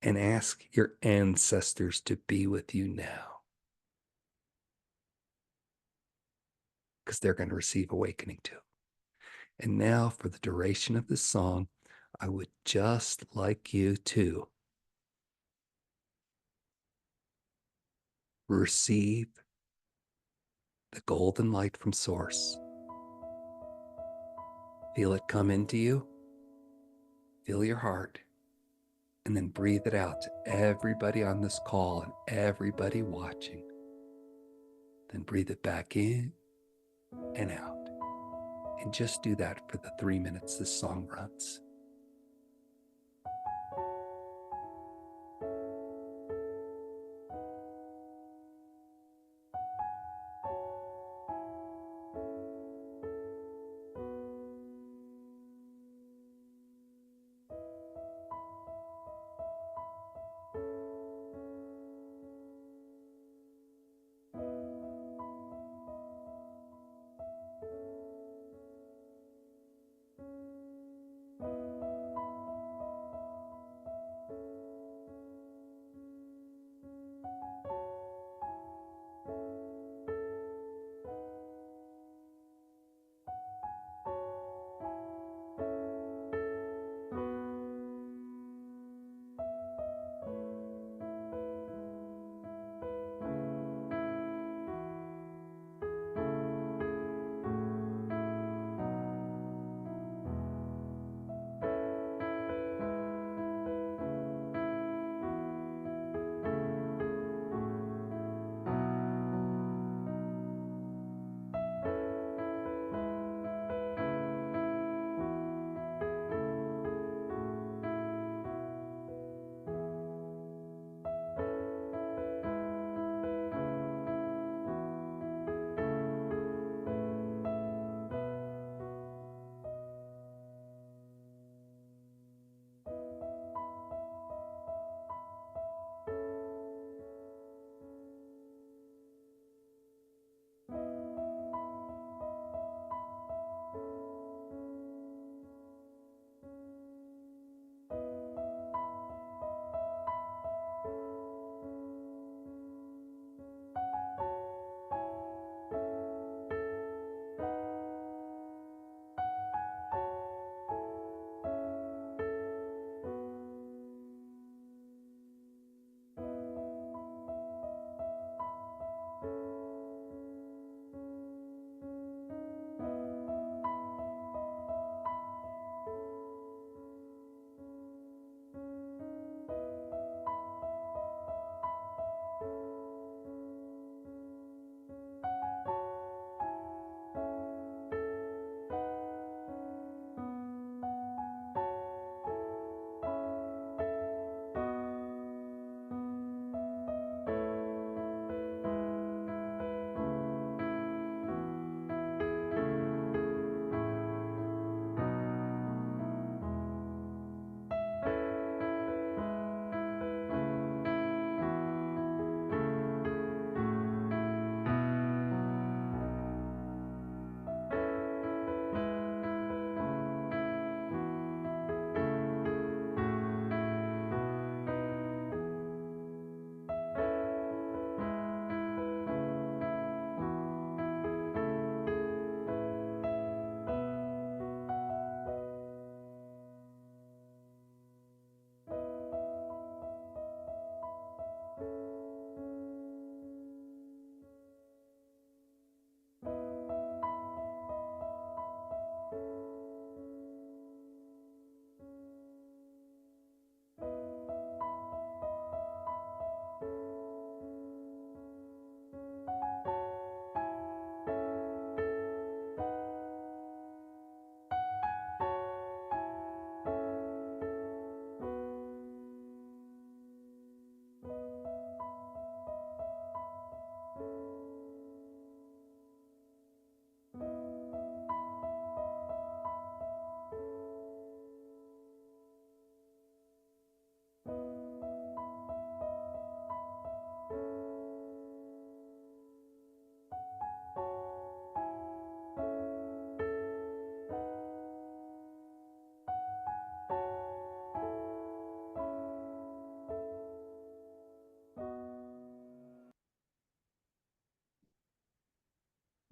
And ask your ancestors to be with you now, because they're going to receive awakening too. And now, for the duration of this song, I would just like you to receive the golden light from Source. Feel it come into you, feel your heart, and then breathe it out to everybody on this call and everybody watching. Then breathe it back in and out. And just do that for the 3 minutes this song runs.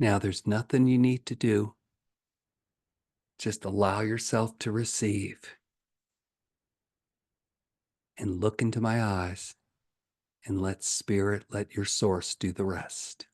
Now, there's nothing you need to do. Just allow yourself to receive and look into my eyes and let spirit, let your source do the rest.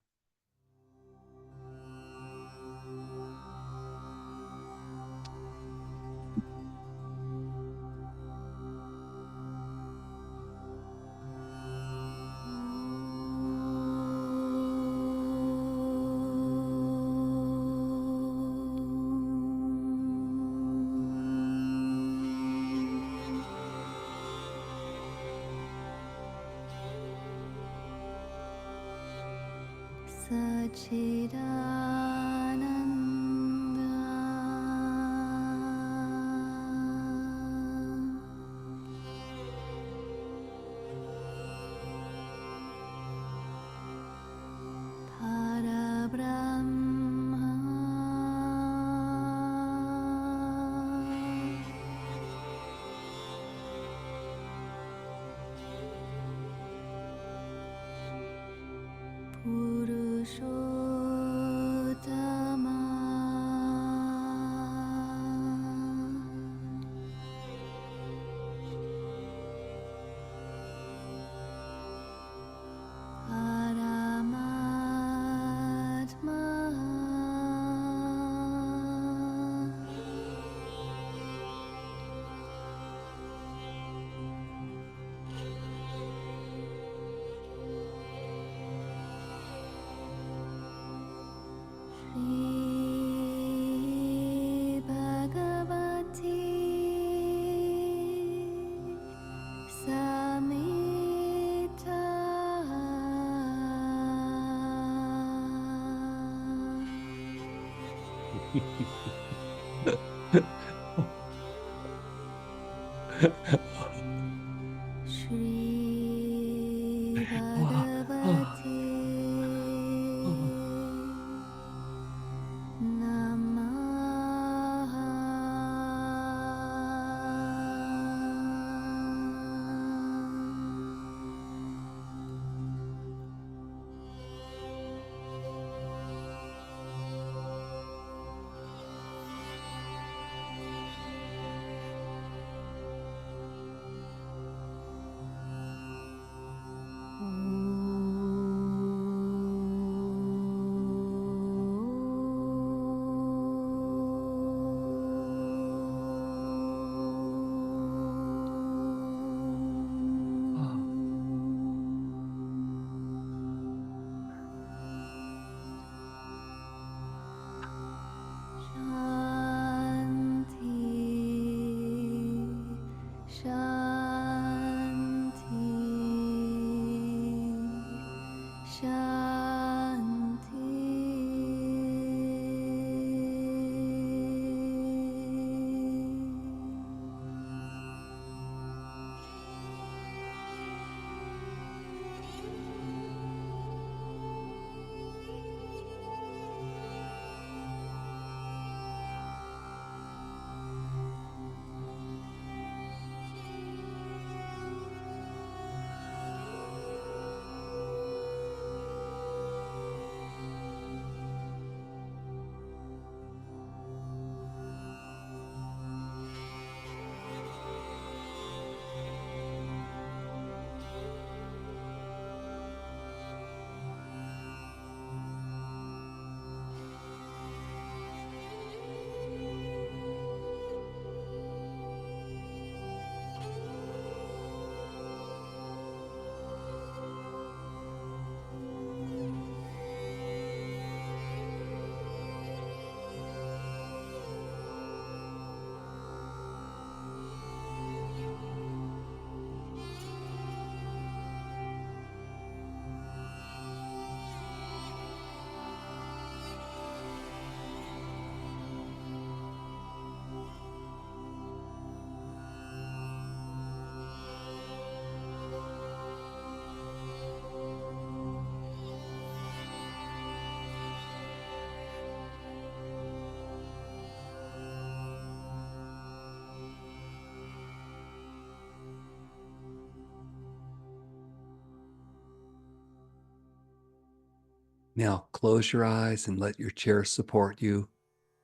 Now close your eyes and let your chair support you,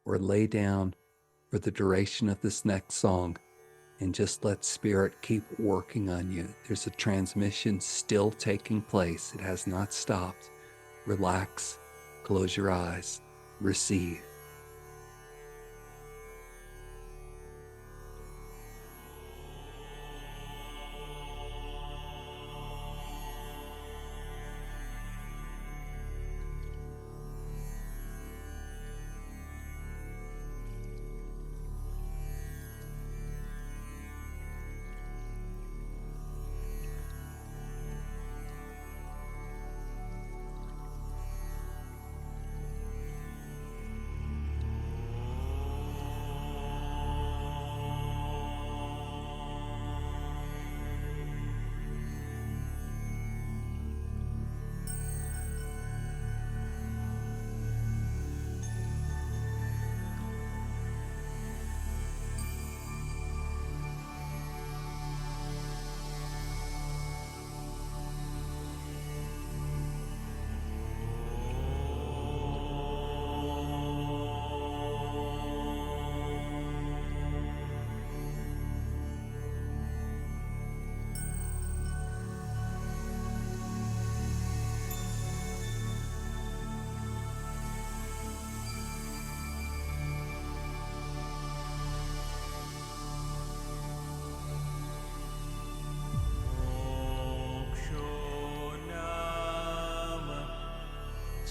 or lay down for the duration of this next song and just let Spirit keep working on you. There's a transmission still taking place, it has not stopped. Relax, close your eyes, receive.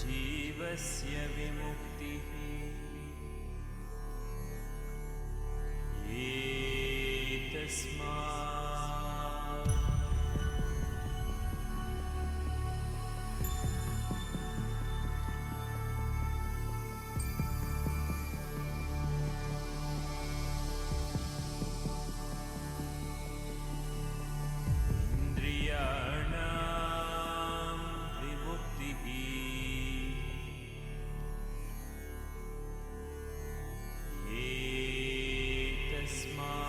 जीवस्य विमुक्तिः एतस्मात् इन्द्रियाणां विमुक्तिः एतस्मात्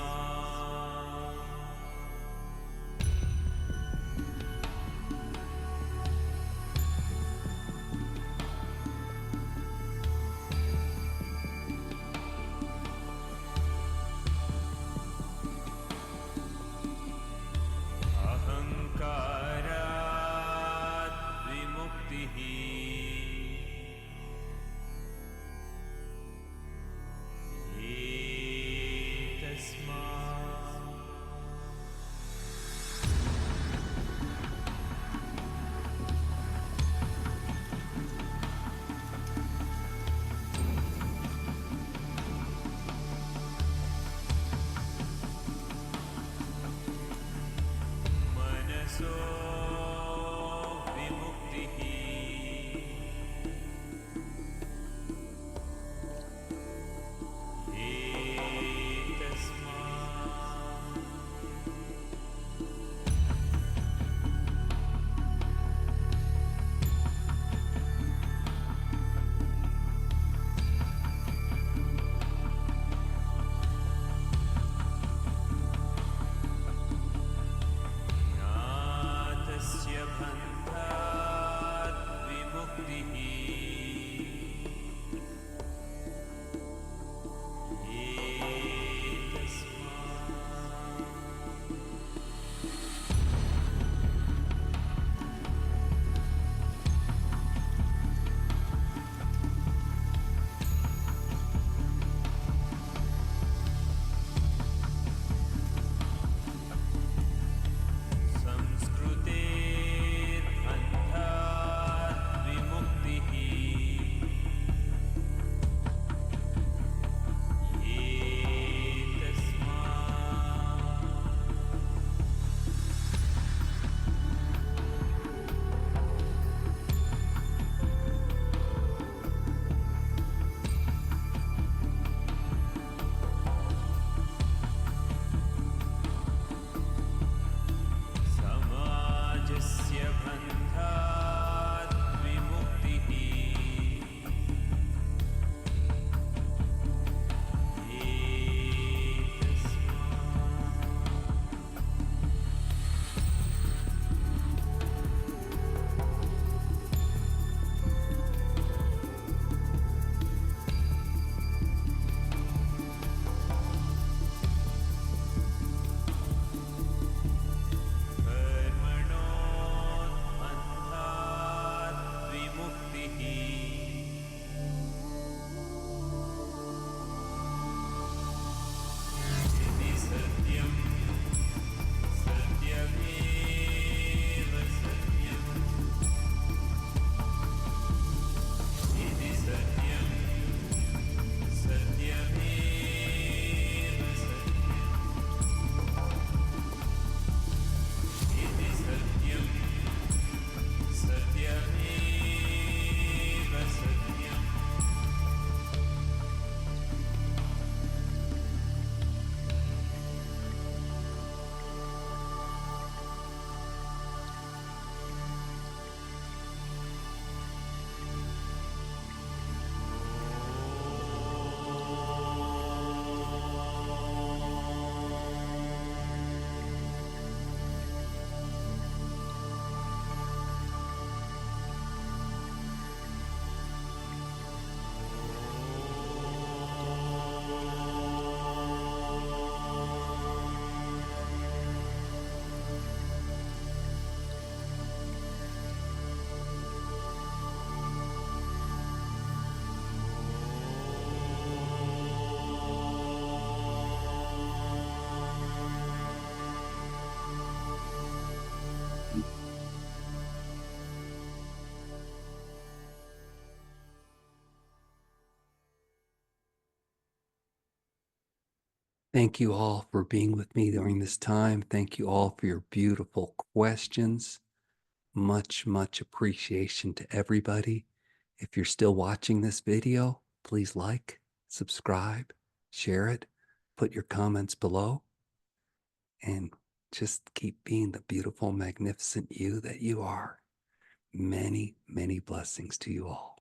Thank you all for being with me during this time. Thank you all for your beautiful questions. Much, much appreciation to everybody. If you're still watching this video, please like, subscribe, share it, put your comments below, and just keep being the beautiful, magnificent you that you are. Many, many blessings to you all.